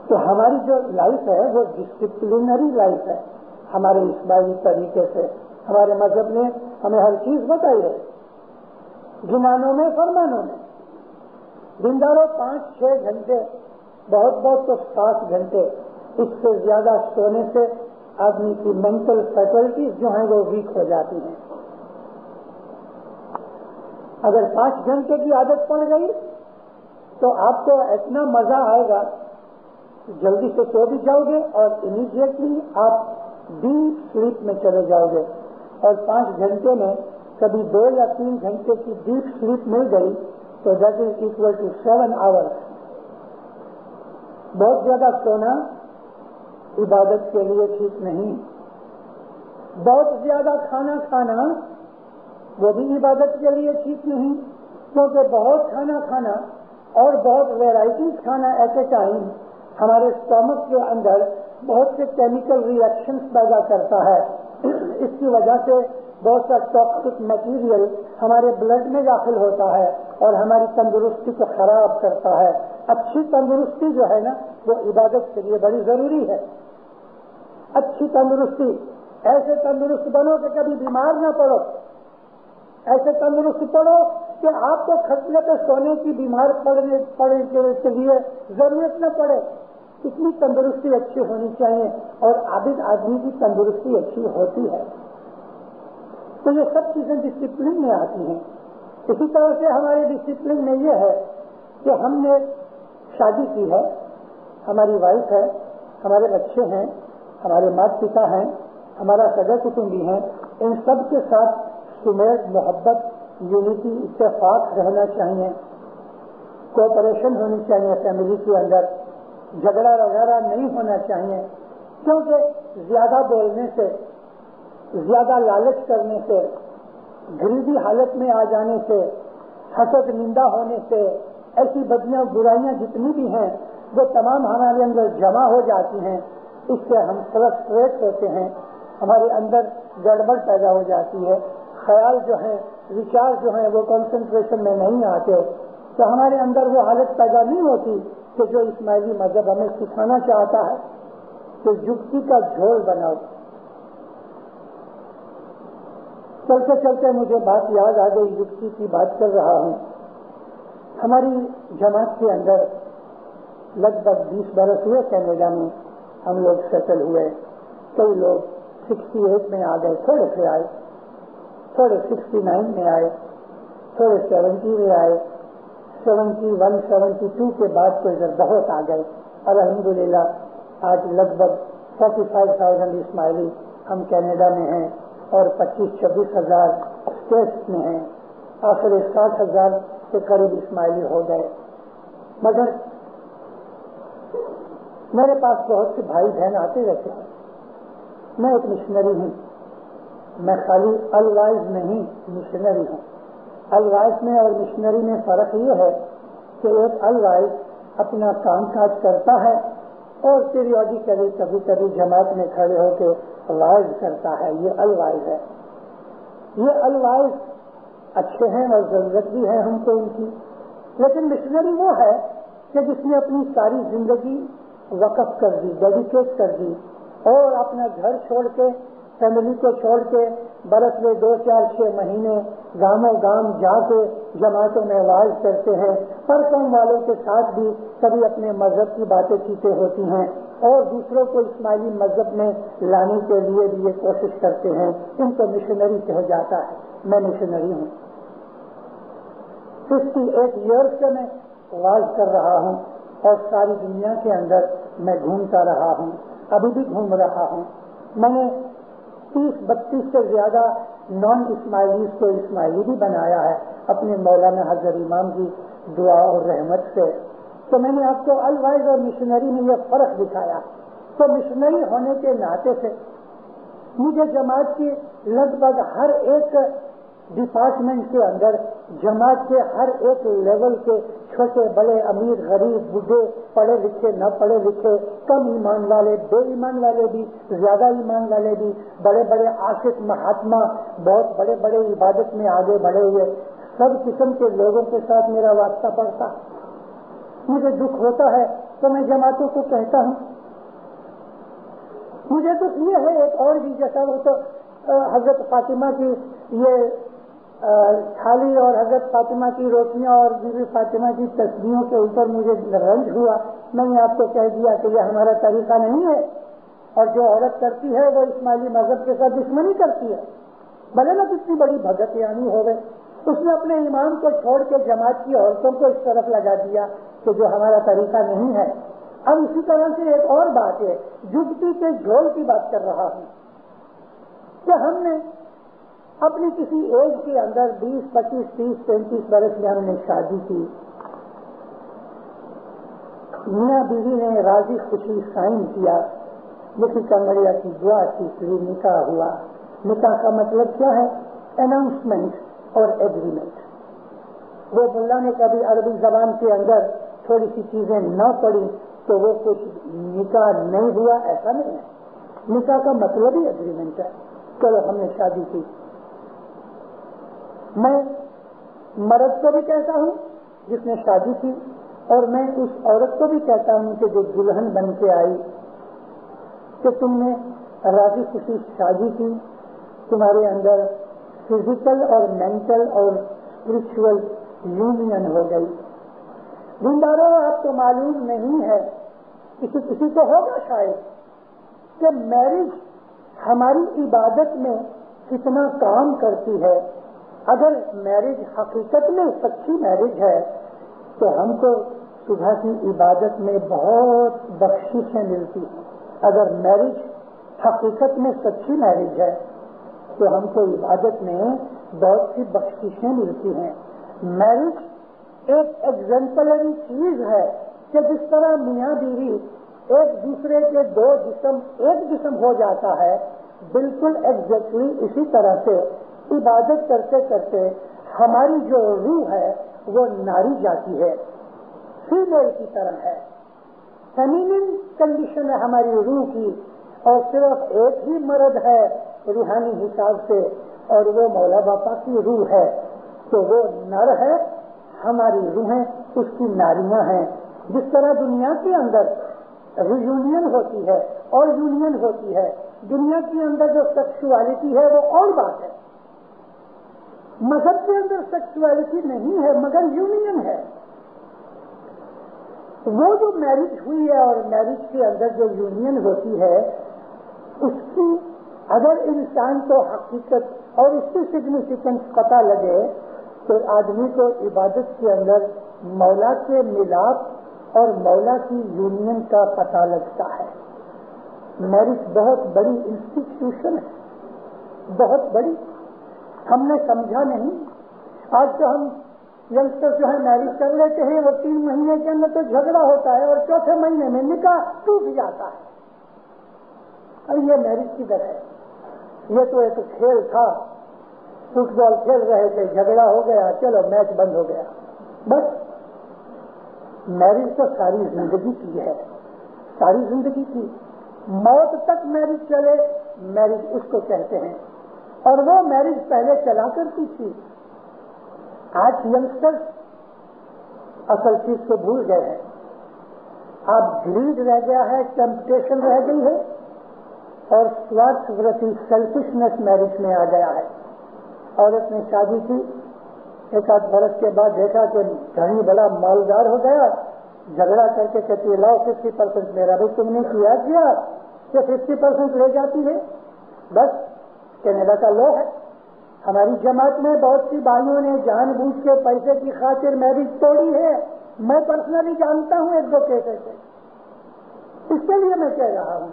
تو ہماری جو لائف ہے وہ ڈسپلنری لائف ہے ہمارے اسماعیلی طریقے سے. ہمارے مذہب نے ہمیں ہر چیز بتائی ہے, گنانوں میں فرمانوں میں. دنداروں 5-6 گھنٹے, بہت بہت تو 7 گھنٹے. اس سے زیادہ سونے سے آدمی کی مینٹل فیکلٹیز جو ہیں وہ ویک ہو جاتی ہیں. اگر 5 گھنٹے کی عادت پڑ گئی تو آپ کو اتنا مزہ آئے گا, جلدی سے سو بھی جاؤ گے اور امیڈیٹلی آپ ڈیپ سلیپ میں چلے جاؤ گے. اور 5 گھنٹے میں کبھی 2 یا 3 گھنٹے کی ڈیپ سلیپ مل گئی تو that is equal to 7 hours. بہت زیادہ سونا عبادت کے لیے ٹھیک نہیں. بہت زیادہ کھانا کھانا وہ بھی عبادت کے لیے ٹھیک نہیں, کیونکہ بہت کھانا کھانا اور بہت ویرائٹیز کھانا ایٹ اے ٹائم ہمارے اسٹمک کے اندر بہت سے کیمیکل ری ایکشنز پیدا کرتا ہے. اس کی وجہ سے بہت سا ٹاکسک مٹیریل ہمارے بلڈ میں داخل ہوتا ہے اور ہماری تندرستی کو خراب کرتا ہے. اچھی تندرستی جو ہے نا وہ عبادت کے لیے بڑی ضروری ہے. اچھی تندرستی, ایسے تندرست بنو کہ کبھی بیمار نہ پڑو, ایسے تندرست پڑو کہ آپ کو کھٹنے پہ سونے کی بیمار پڑنے کے لیے ضرورت نہ پڑے. اتنی تندرستی اچھی ہونی چاہیے اور عابد آدمی کی تندرستی اچھی ہوتی ہے. تو یہ سب چیزیں ڈسپلن میں آتی ہیں. اسی طرح سے ہمارے ڈسپلن میں یہ ہے کہ ہم نے شادی کی ہے, ہماری وائف ہے, ہمارے بچے ہیں, ہمارے ماتا پتا ہیں, ہمارا سگا کٹمبی ہیں. ان سب کے ساتھ سمیٹ, محبت, یونٹی, اتفاق رہنا چاہیے. کوآپریشن ہونی چاہیے فیملی کے اندر. جھگڑا وغیرہ نہیں ہونا چاہیے, کیونکہ زیادہ بولنے سے, زیادہ لالچ کرنے سے, گریڈی حالت میں آ جانے سے, حسد نندا ہونے سے, ایسی بدیاں برائیاں جتنی بھی ہیں وہ تمام ہمارے اندر جمع ہو جاتی ہیں. اس سے ہم فرسٹریٹ ہوتے ہیں, ہمارے اندر گڑبڑ پیدا ہو جاتی ہے, خیال جو ہیں, وچار جو ہیں وہ کنسنٹریشن میں نہیں آتے. تو ہمارے اندر وہ حالت پیدا نہیں ہوتی کہ جو اسماعیلی مذہب ہمیں سکھانا چاہتا ہے کہ جگتی کا جھول بناؤ. چلتے چلتے مجھے بات یاد آ گئی, جگتی کی بات کر رہا ہوں. ہماری جماعت کے اندر لگ بھگ 20 برس ہوئے کینیڈا میں ہم لوگ سیٹل ہوئے. کئی لوگ 68 میں آ گئے, تھوڑے سے آئے, تھوڑے 69 میں آئے, تھوڑے 70 میں آئے, 71, 72 کے بعد تو ادھر بہت آ گئے. الحمدللہ آج لگ بھگ 45,000 اسماعیلی ہم کینیڈا میں ہیں اور 25-26 ہزار اسٹیٹس میں ہیں. آخر 60,000 کے قریب اسماعیلی ہو گئے. مگر میرے پاس بہت سے بھائی بہن آتے رہتے ہیں. میں ایک مشنری ہوں, میں خالی الوائز نہیں, مشنری ہوں. الوائز میں اور مشنری میں فرق یہ ہے کہ ایک الوائز اپنا کام کاج کرتا ہے اور پیریوڈیکلی کبھی کبھی جماعت میں کھڑے ہو کے وائز کرتا ہے. یہ الوائز ہے. یہ الوائز اچھے ہیں اور ضرورت بھی ہے ہم کو ان کی. لیکن مشنری وہ ہے کہ جس نے اپنی ساری زندگی وقف کر دی, ڈیڈیکیٹ کر دی, اور اپنا گھر چھوڑ کے, فیملی کو چھوڑ کے برس میں 2-4-6 مہینے گاؤں گام جا کے جماعتوں میں وعظ کرتے ہیں. ہر قوم والوں کے ساتھ بھی کبھی اپنے مذہب کی باتیں چیتیں ہوتی ہیں اور دوسروں کو اسماعیلی مذہب میں لانے کے لیے بھی یہ کوشش کرتے ہیں. ان کو مشنری کہا جاتا ہے. میں مشنری ہوں. 58 ایئرس سے میں وعظ کر رہا ہوں اور ساری دنیا کے اندر میں گھومتا رہا ہوں, ابھی بھی گھوم رہا ہوں. میں نے 30-32 سے زیادہ نان اسماعیلیز کو اسماعیلی بھی بنایا ہے اپنے مولانا حضرت امام کی دعا اور رحمت سے. تو میں نے آپ کو الوائز اور مشنری میں یہ فرق دکھایا. تو مشنری ہونے کے ناطے سے مجھے جماعت کی لگ بھگ ہر ایک ڈپارٹمنٹ کے اندر جماعت کے ہر ایک لیول کے چھوٹے بڑے امیر غریب بوڑھے پڑھے لکھے نہ پڑھے لکھے کم ایمان والے بے ایمان والے بھی زیادہ ایمان والے بھی بڑے بڑے عاشق مہاتما بہت بڑے بڑے عبادت میں آگے بڑھے ہوئے سب قسم کے لوگوں کے ساتھ میرا واسطہ پڑتا. مجھے دکھ ہوتا ہے تو میں جماعتوں کو کہتا ہوں. مجھے دکھ یہ ہے ایک اور بھی جیسا وہ تو حضرت فاطمہ کی یہ تھالی اور حضرت فاطمہ کی روٹیاں اور بی بی فاطمہ کی تسبیحوں کے اوپر مجھے رنج ہوا. میں نے آپ کو کہہ دیا کہ یہ ہمارا طریقہ نہیں ہے اور جو عورت کرتی ہے وہ اسماعیلی مذہب کے ساتھ دشمنی کرتی ہے. بھلے نہ کتنی بڑی بھگت یعنی ہو گئے اس نے اپنے ایمان کو چھوڑ کے جماعت کی عورتوں کو اس طرف لگا دیا کہ جو ہمارا طریقہ نہیں ہے. اب اسی طرح سے ایک اور بات ہے جگتی کے جھول کی بات کر رہا ہوں کہ ہم نے اپنی کسی ایج کے اندر 20 25 30 35 برس میں ہم نے شادی کی. میاں بیوی نے راضی خوشی سائن کیا لکھی کنگڑیا کی دعا کی پھر نکاح ہوا. نکاح کا مطلب کیا ہے؟ اناؤنسمنٹ اور ایگریمنٹ. وہ ملا نے کبھی عربی زبان کے اندر تھوڑی سی چیزیں نہ پڑھی تو وہ کچھ نکاح نہیں ہوا ایسا نہیں ہے. نکاح کا مطلب ہی ایگریمنٹ ہے. چلو ہم نے شادی کی. میں مرد کو بھی کہتا ہوں جس نے شادی کی اور میں اس عورت کو بھی کہتا ہوں کہ جو دلہن بن کے آئی کہ تم نے راضی خوشی شادی کی. تمہارے اندر فزیکل اور مینٹل اور اسپرچل یونین ہو گئی. دینداروں آپ کو معلوم نہیں ہے کسی کو ہوگا شاید کہ میرج ہماری عبادت میں کتنا کام کرتی ہے. اگر میرج حقیقت میں سچی میرج ہے تو ہم کو صبح کی عبادت میں بہت بخششیں ملتی ہیں. اگر میرج حقیقت میں سچی میرج ہے تو ہم کو عبادت میں بہت سی بخششیں ملتی ہیں. میرج ایک ایگزمپلری چیز ہے کہ جس طرح میاں بیوی ایک دوسرے کے دو جسم ایک جسم ہو جاتا ہے بالکل ایگزیکٹلی اسی طرح سے عبادت کرتے کرتے ہماری جو روح ہے وہ ناری جاتی ہے فیمیل کی طرح ہے. فیمینن کنڈیشن ہے ہماری روح کی اور صرف ایک ہی مرد ہے روحانی حساب سے اور وہ مولا باپا کی روح ہے. تو وہ نر ہے ہماری روحیں اس کی ناریاں ہیں. جس طرح دنیا کے اندر ریونین ہوتی ہے اور یونین ہوتی ہے دنیا کے اندر جو سیکسوالٹی ہے وہ اور بات ہے. مذہب کے اندر سیکسوالٹی نہیں ہے مگر یونین ہے. وہ جو میرج ہوئی ہے اور میرج کے اندر جو یونین ہوتی ہے اس کی اگر انسان کو حقیقت اور اس کی سگنیفیکینس پتہ لگے تو آدمی کو عبادت کے اندر مولا کے ملاپ اور مولا کی یونین کا پتہ لگتا ہے. میرج بہت بڑی انسٹیٹیوشن ہے بہت بڑی. ہم نے سمجھا نہیں. آج تو ہم ینگسٹر جو ہے میرج کر لیتے ہیں وہ 3 مہینے کے اندر تو جھگڑا ہوتا ہے اور چوتھے مہینے میں نکاح ٹوٹ جاتا ہے. اور یہ میرج کدھر ہے؟ یہ تو ایک کھیل تھا فٹ بال کھیل رہے تھے جھگڑا ہو گیا چلو میچ بند ہو گیا بس. میرج تو ساری زندگی کی ہے ساری زندگی کی موت تک میرج چلے میرج اس کو کہتے ہیں. اور وہ میرج پہلے چلا کرتی تھی. آج ینگسٹر اصل چیز کو بھول گئے ہیں. اب گریڈ رہ گیا ہے ٹیمپٹیشن رہ گئی ہے اور سوارتھ ورتی سیلفشنس میرج میں آ گیا ہے. عورت نے شادی کی 1 برس کے بعد دیکھا کہ گھڑی بڑا مالدار ہو گیا جھگڑا کر کے کہتی ہے لاؤ 50% میرا. بھائی تم نے کیا کہ 50% لے جاتی ہے. بس کینیڈا کا لو ہے. ہماری جماعت میں بہت سی بھائیوں نے جان بوجھ کے پیسے کی خاطر میرج توڑی ہے. میں پرسنلی جانتا ہوں 1-2 کیسے سے. اس کے لیے میں کہہ رہا ہوں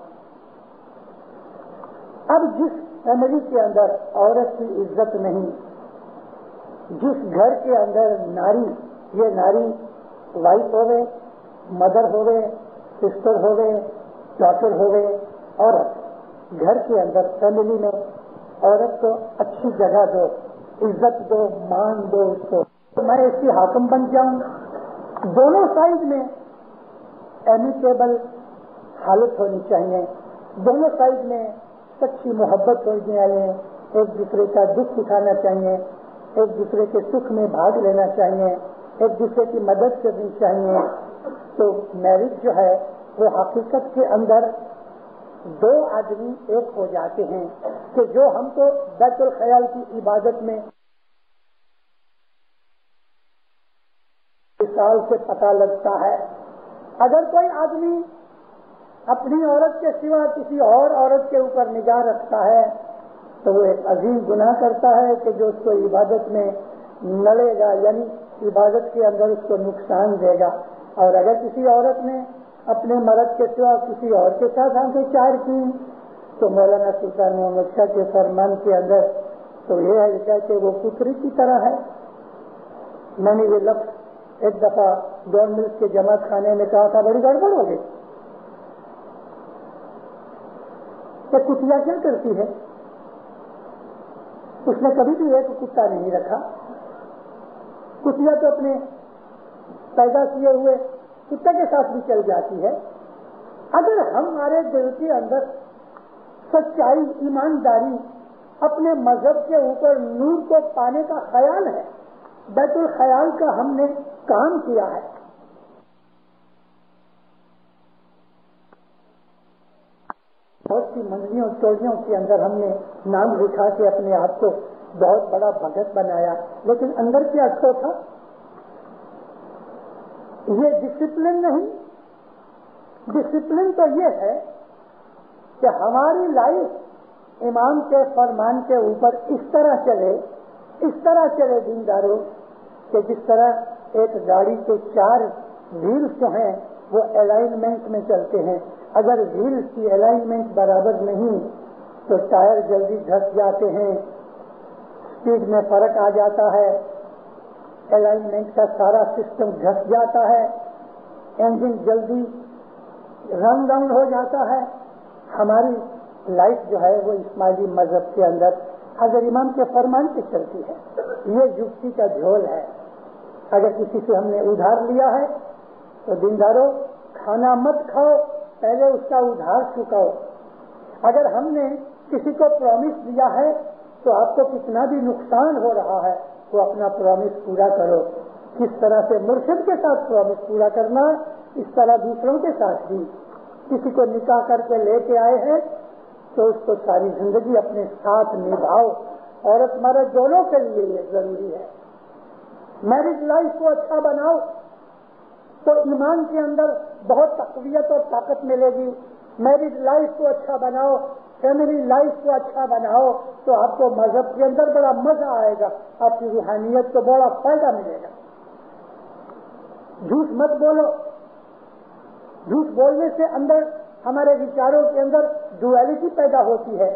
اب جس فیملی کے اندر عورت کی عزت نہیں جس گھر کے اندر ناری یہ ناری وائف ہوئے مدر ہوئے سسٹر ہوئے ڈاٹر ہوئے عورت گھر کے اندر فیملی میں عورت کو اچھی جگہ دو عزت دو، مان دو اس کو، میں اس کی حاکم بن جاؤں. دونوں سائڈ میں ایمیکیبل حالت ہونی چاہیے، دونوں سائڈ میں سچی محبت ہونی چاہیے، ایک دوسرے کا دکھ اٹھانا چاہیے، ایک دوسرے کے سکھ میں بھاگ لینا چاہیے، ایک دوسرے کی مدد کرنی چاہیے. تو میرج جو ہے وہ حقیقت کے اندر دو آدمی ایک ہو جاتے ہیں کہ جو ہم کو بیت الخیال کی عبادت میں مثال سے پتہ لگتا ہے. اگر کوئی آدمی اپنی عورت کے سوا کسی اور عورت کے اوپر نگاہ رکھتا ہے تو وہ ایک عظیم گناہ کرتا ہے کہ جو اس کو عبادت میں نڑے گا، یعنی عبادت کے اندر اس کو نقصان دے گا. اور اگر کسی عورت نے اپنے مرد کے سوا کسی اور کے ساتھ آنکھیں چار کی تو مولانا سلطان محمد شاہ کے فرمان کے اندر تو یہ ہے لکھا کہ وہ کفری کی طرح ہے. میں نے یہ لفظ ایک دفعہ ڈون ملک کے جماعت خانے میں کہا تھا، بڑی گڑبڑ ہو گئی. کہ کتیا کیا کرتی ہے؟ اس نے کبھی بھی ایک کتا نہیں رکھا. کتیا تو اپنے پیدا کیے ہوئے کتے کے ساتھ بھی چل جاتی ہے. اگر ہمارے دل کے اندر سچائی، ایمانداری، اپنے مذہب کے اوپر نور کو پانے کا خیال ہے، بیت الخیال کا ہم نے کام کیا ہے، بہت سی منزلوں چوڑیوں کے اندر ہم نے نام لکھا کے اپنے آپ کو بہت بڑا بھگت بنایا، لیکن اندر کیا تو تھا؟ یہ ڈسپلن نہیں. ڈسپلن تو یہ ہے کہ ہماری لائف امام کے فرمان کے اوپر اس طرح چلے دینداروں کہ جس طرح ایک گاڑی کے 4 ویلز جو ہیں وہ الائنمنٹ میں چلتے ہیں. اگر ویلز کی الائنمنٹ برابر نہیں تو ٹائر جلدی گھس جاتے ہیں، اسپیڈ میں فرق آ جاتا ہے، الائنمنٹ کا سارا سسٹم گھس جاتا ہے، انجن جلدی رن ڈاؤن ہو جاتا ہے. ہماری لائف جو ہے وہ اسماعیلی مذہب کے اندر حضرت امام کے فرمان سے چلتی ہے. یہ جگتی کا جھول ہے. اگر کسی سے ہم نے ادھار لیا ہے تو دینداروں کھانا مت کھاؤ، پہلے اس کا ادھار چکاؤ. اگر ہم نے کسی کو پرومس دیا ہے تو آپ کو کتنا بھی نقصان ہو رہا ہے تو اپنا پرومس پورا کرو. کس طرح سے مرشد کے ساتھ پرومس پورا کرنا، اس طرح دوسروں کے ساتھ بھی. کسی کو نکاح کر کے لے کے آئے ہیں تو اس کو ساری زندگی اپنے ساتھ نبھاؤ. عورت مرد دونوں کے لیے یہ ضروری ہے. میرج لائف کو اچھا بناؤ تو ایمان کے اندر بہت تقویت اور طاقت ملے گی. میرج لائف کو اچھا بناؤ، فیملی لائف کو اچھا بناؤ تو آپ کو مذہب کے اندر بڑا مزہ آئے گا، آپ کی روحانیت کو بڑا فائدہ ملے گا. جھوٹ مت بولو. جھوٹ بولنے سے اندر ہمارے وچاروں کے اندر ڈویلٹی پیدا ہوتی ہے.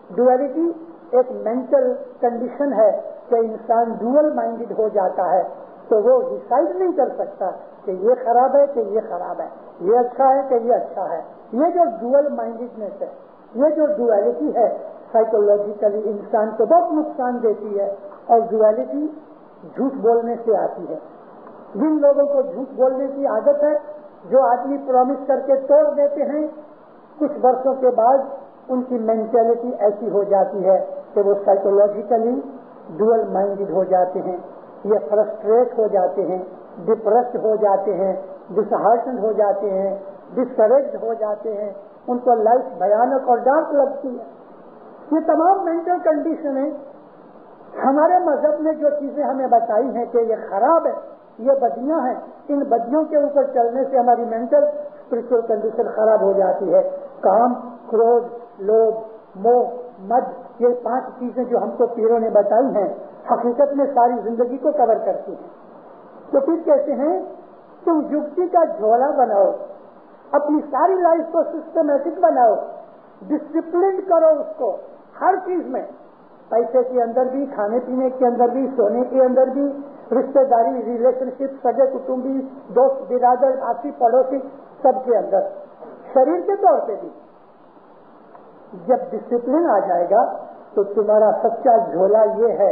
ڈویلٹی ایک مینٹل کنڈیشن ہے کہ انسان ڈوئل مائنڈڈ ہو جاتا ہے تو وہ ڈیسائیڈ نہیں کر سکتا کہ یہ خراب ہے کہ یہ خراب ہے، یہ اچھا ہے کہ یہ اچھا ہے. یہ جو ڈوئل مائنڈڈنیس ہے، یہ جو ڈویلٹی ہے، سائیکولوجیکلی انسان کو بہت نقصان دیتی ہے. اور ڈویلٹی جھوٹ بولنے سے آتی ہے. جن لوگوں کو جھوٹ بولنے کی عادت ہے، جو آدمی پرومس کر کے توڑ دیتے ہیں، کچھ برسوں کے بعد ان کی مینٹلٹی ایسی ہو جاتی ہے کہ وہ سائیکولوجیکلی ڈوئل مائنڈڈ ہو جاتے ہیں. یہ فرسٹریٹ ہو جاتے ہیں، ڈپریسڈ ہو جاتے ہیں، ڈسہارٹنڈ ہو جاتے ہیں، ڈسکریجڈ ہو جاتے ہیں. ان کو لائف بھیانک اور ڈارک لگتی ہے. یہ تمام مینٹل کنڈیشن ہے. ہمارے مذہب نے جو چیزیں ہمیں بتائی ہیں کہ یہ خراب ہے، یہ بدیاں ہیں، ان بدیوں کے اوپر چلنے سے ہماری مینٹل اسپرچل کنڈیشن خراب ہو جاتی ہے. کام، کروڑ، لوبھ، موہ، مد، یہ 5 چیزیں جو ہم کو پیروں نے بتائی ہیں حقیقت میں ساری زندگی کو کور کرتی ہیں. تو پھر کہتے ہیں تم یکتی کا جھولا بناؤ، اپنی ساری لائف کو سسٹمیٹک بناؤ، ڈسپلن کرو اس کو ہر چیز میں، پیسے کے اندر بھی، کھانے پینے کے اندر بھی، سونے کے اندر بھی، رشتہ داری، ریلیشن شپ، سگے کٹمبی، دوست برادر، آسی پڑوسی، سب کے اندر، شریر کے طور پہ بھی. جب ڈسپلن آ جائے گا تو تمہارا سچا جھولا یہ ہے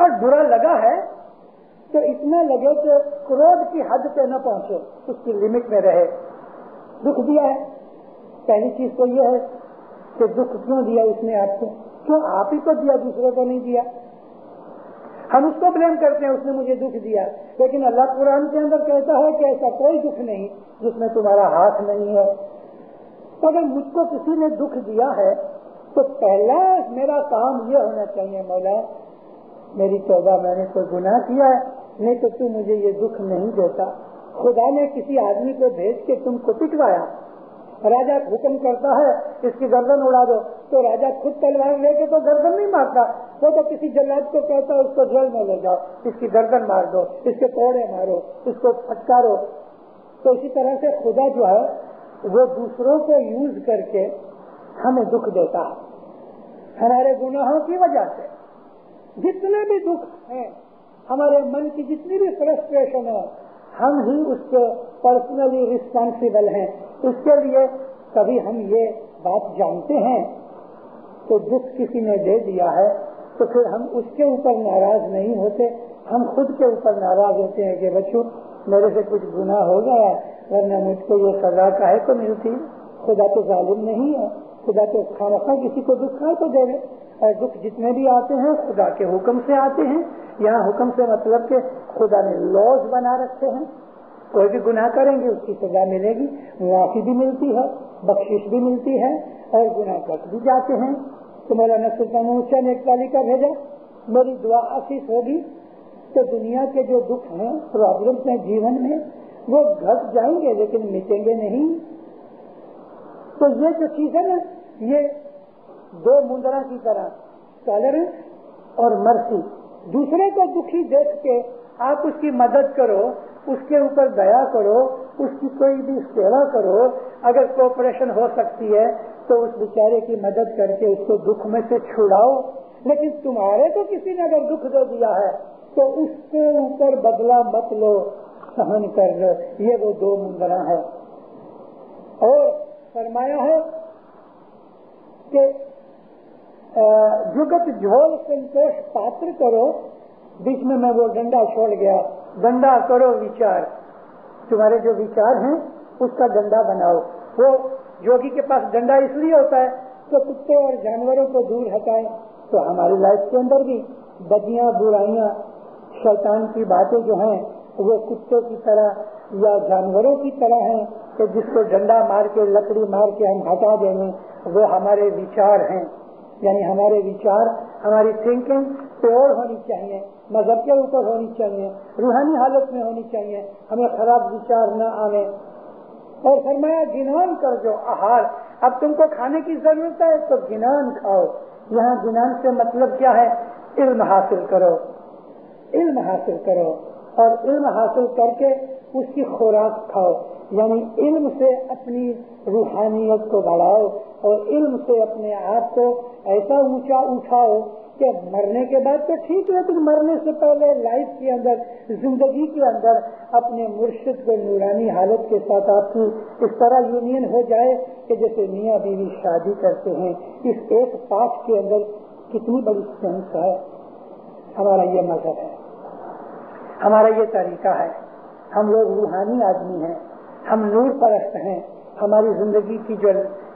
اور برا لگا ہے تو اتنا لگے کہ کروڑ کی حد پہ نہ پہنچے، اس کی لمٹ میں رہے۔ دکھ دیا ہے، پہلی چیز تو یہ ہے کہ دکھ کیوں دیا اس نے آپ کو؟ کیوں آپ ہی کو دیا، دوسرے کو نہیں دیا؟ ہم اس کو بلیم کرتے ہیں، اس نے مجھے دکھ دیا، لیکن اللہ قرآن کے اندر کہتا ہے کہ ایسا کوئی دکھ نہیں جس میں تمہارا ہاتھ نہیں ہے۔ تو اگر مجھ کو کسی نے دکھ دیا ہے تو پہلا میرا کام یہ ہونا چاہیے، مولا میری توبہ، میں نے کوئی گناہ کیا ہے، نہیں تو تو مجھے یہ دکھ نہیں دیتا۔ خدا نے کسی آدمی کو بھیج کے تم کو پٹوایا، راجا حکم کرتا ہے اس کی گردن اڑا دو، تو راجا خود تلوار لے کے تو گردن نہیں مارتا، وہ تو کسی جلاد کو کہتا ہے اس کو جیل میں لے جاؤ، اس کی گردن مار دو، اس کے کوڑے مارو، اس کو پھٹکارو۔ تو اسی طرح سے خدا جو ہے وہ دوسروں کو یوز کر کے ہمیں دکھ دیتا ہے، ہمارے گناہوں کی وجہ سے۔ جتنے بھی دکھ ہیں، ہمارے من کی جتنی بھی فرسٹریشن ہے، ہم ہی اس کے پرسنلی ریسپانسیبل ہیں۔ اس کے لیے کبھی ہم یہ بات جانتے ہیں کہ دکھ کسی نے دے دیا ہے تو پھر ہم اس کے اوپر ناراض نہیں ہوتے، ہم خود کے اوپر ناراض ہوتے ہیں کہ بچوں میرے سے کچھ گناہ ہو گیا، ورنہ مجھ کو یہ سزا کاہے کو ملتی؟ خدا تو ظالم نہیں ہے، خدا تو خامخواہ کسی کو دکھ ہے تو دے دے۔ اور دکھ جتنے بھی آتے ہیں خدا کے حکم سے آتے ہیں۔ یہاں حکم سے مطلب کہ خدا نے لاز بنا رکھے ہیں، کوئی بھی گناہ کریں گے اس کی سزا ملے گی، معافی بھی ملتی ہے، بخشش بھی ملتی ہے، اور گناہ کٹ بھی جاتے ہیں۔ تو مولانا سلطان موسیٰ نے ایک تالیکہ بھیجا، میری دعا آسیس ہوگی تو دنیا کے جو دکھ ہیں، پرابلمس ہیں جیون میں، وہ گھٹ جائیں گے لیکن مٹیں گے نہیں۔ تو یہ جو چیز ہے نا، یہ دو مندرا کی طرح، ٹالرنس اور مرسی۔ دوسرے کو دکھی دیکھ کے آپ اس کی مدد کرو، اس کے اوپر دیا کرو، اس کی کوئی بھی سیوا کرو، اگر کوپریشن ہو سکتی ہے تو اس بیچارے کی مدد کر کے اس کو دکھ میں سے چھڑاؤ۔ لیکن تمہارے کو کسی نے اگر دکھ دے دیا ہے تو اس کے اوپر بدلہ مت لو، سہن کر لو۔ یہ وہ دو مندرا ہے۔ اور فرمایا ہے کہ جگت جھول سنتوش پاتر کرو، بیچ میں وہ ڈنڈا چھوڑ گیا، ڈنڈا کرو وچار، تمہارے جو وچار ہیں اس کا ڈنڈا بناؤ۔ وہ یوگی کے پاس ڈنڈا اس لیے ہوتا ہے کہ کتے اور جانوروں کو دور ہٹائے۔ تو ہماری لائف کے اندر بھی بدیاں، برائیاں، شیطان کی باتیں جو ہیں وہ کتے کی طرح یا جانوروں کی طرح ہیں کہ جس کو ڈنڈا مار کے، لکڑی مار کے ہم ہٹا دیں گے۔ وہ ہمارے وچار ہیں، یعنی ہمارے وچار، ہماری تھنکنگ پیور ہونی چاہیے، مذہب کے اوپر ہونی چاہیے، روحانی حالت میں ہونی چاہیے، ہمیں خراب وچار نہ آنے۔ اور فرمایا گنان کر جو آہار، اب تم کو کھانے کی ضرورت ہے تو گنان کھاؤ۔ یہاں گنان سے مطلب کیا ہے؟ علم حاصل کرو، علم حاصل کرو، اور علم حاصل کر کے اس کی خوراک کھاؤ، یعنی علم سے اپنی روحانیت کو بڑھاؤ، اور علم سے اپنے آپ کو ایسا اونچا اٹھاؤ کہ مرنے کے بعد تو ٹھیک، لیکن مرنے سے پہلے لائف کے اندر، زندگی کے اندر اپنے مرشد کو نورانی حالت کے ساتھ آپ کی اس طرح یونین ہو جائے کہ جیسے میاں بیوی شادی کرتے ہیں۔ اس ایک پاٹ کے اندر کتنی بڑی سینس ہے۔ ہمارا یہ مذہب ہے، ہمارا یہ طریقہ ہے۔ ہم لوگ روحانی آدمی ہیں، ہم نور پرست ہیں۔ ہماری زندگی کی جو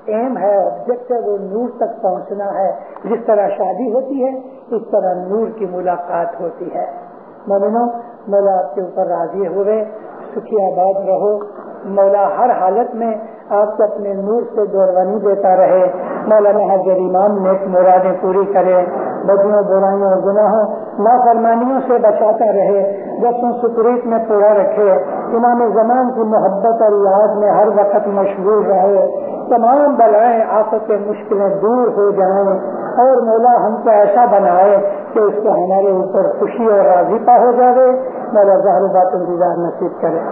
ایم ہے، آبجیکٹ ہے، وہ نور تک پہنچنا ہے۔ جس طرح شادی ہوتی ہے اس طرح نور کی ملاقات ہوتی ہے۔ مومنوں، مولا آپ کے اوپر راضی ہوئے، سکھی آباد رہو۔ مولا ہر حالت میں آپ کو اپنے نور سے دوروانی دیتا رہے۔ مولا محضر امام نیک مرادیں پوری کرے، بدیوں، برائیوں، گناہوں، نافرمانیوں سے بچاتا رہے، جشن سکریت میں پورا رکھے۔ امام زمان کی محبت اور یاد میں ہر وقت مشغول رہے۔ تمام بلائیں، آفتیں، مشکلیں دور ہو جائیں، اور مولا ہم کو ایسا بنائے کہ اس کو ہمارے اوپر خوشی اور راضی پا ہو جائے۔ مولا ظاہر باطن دیدار نصیب کرے۔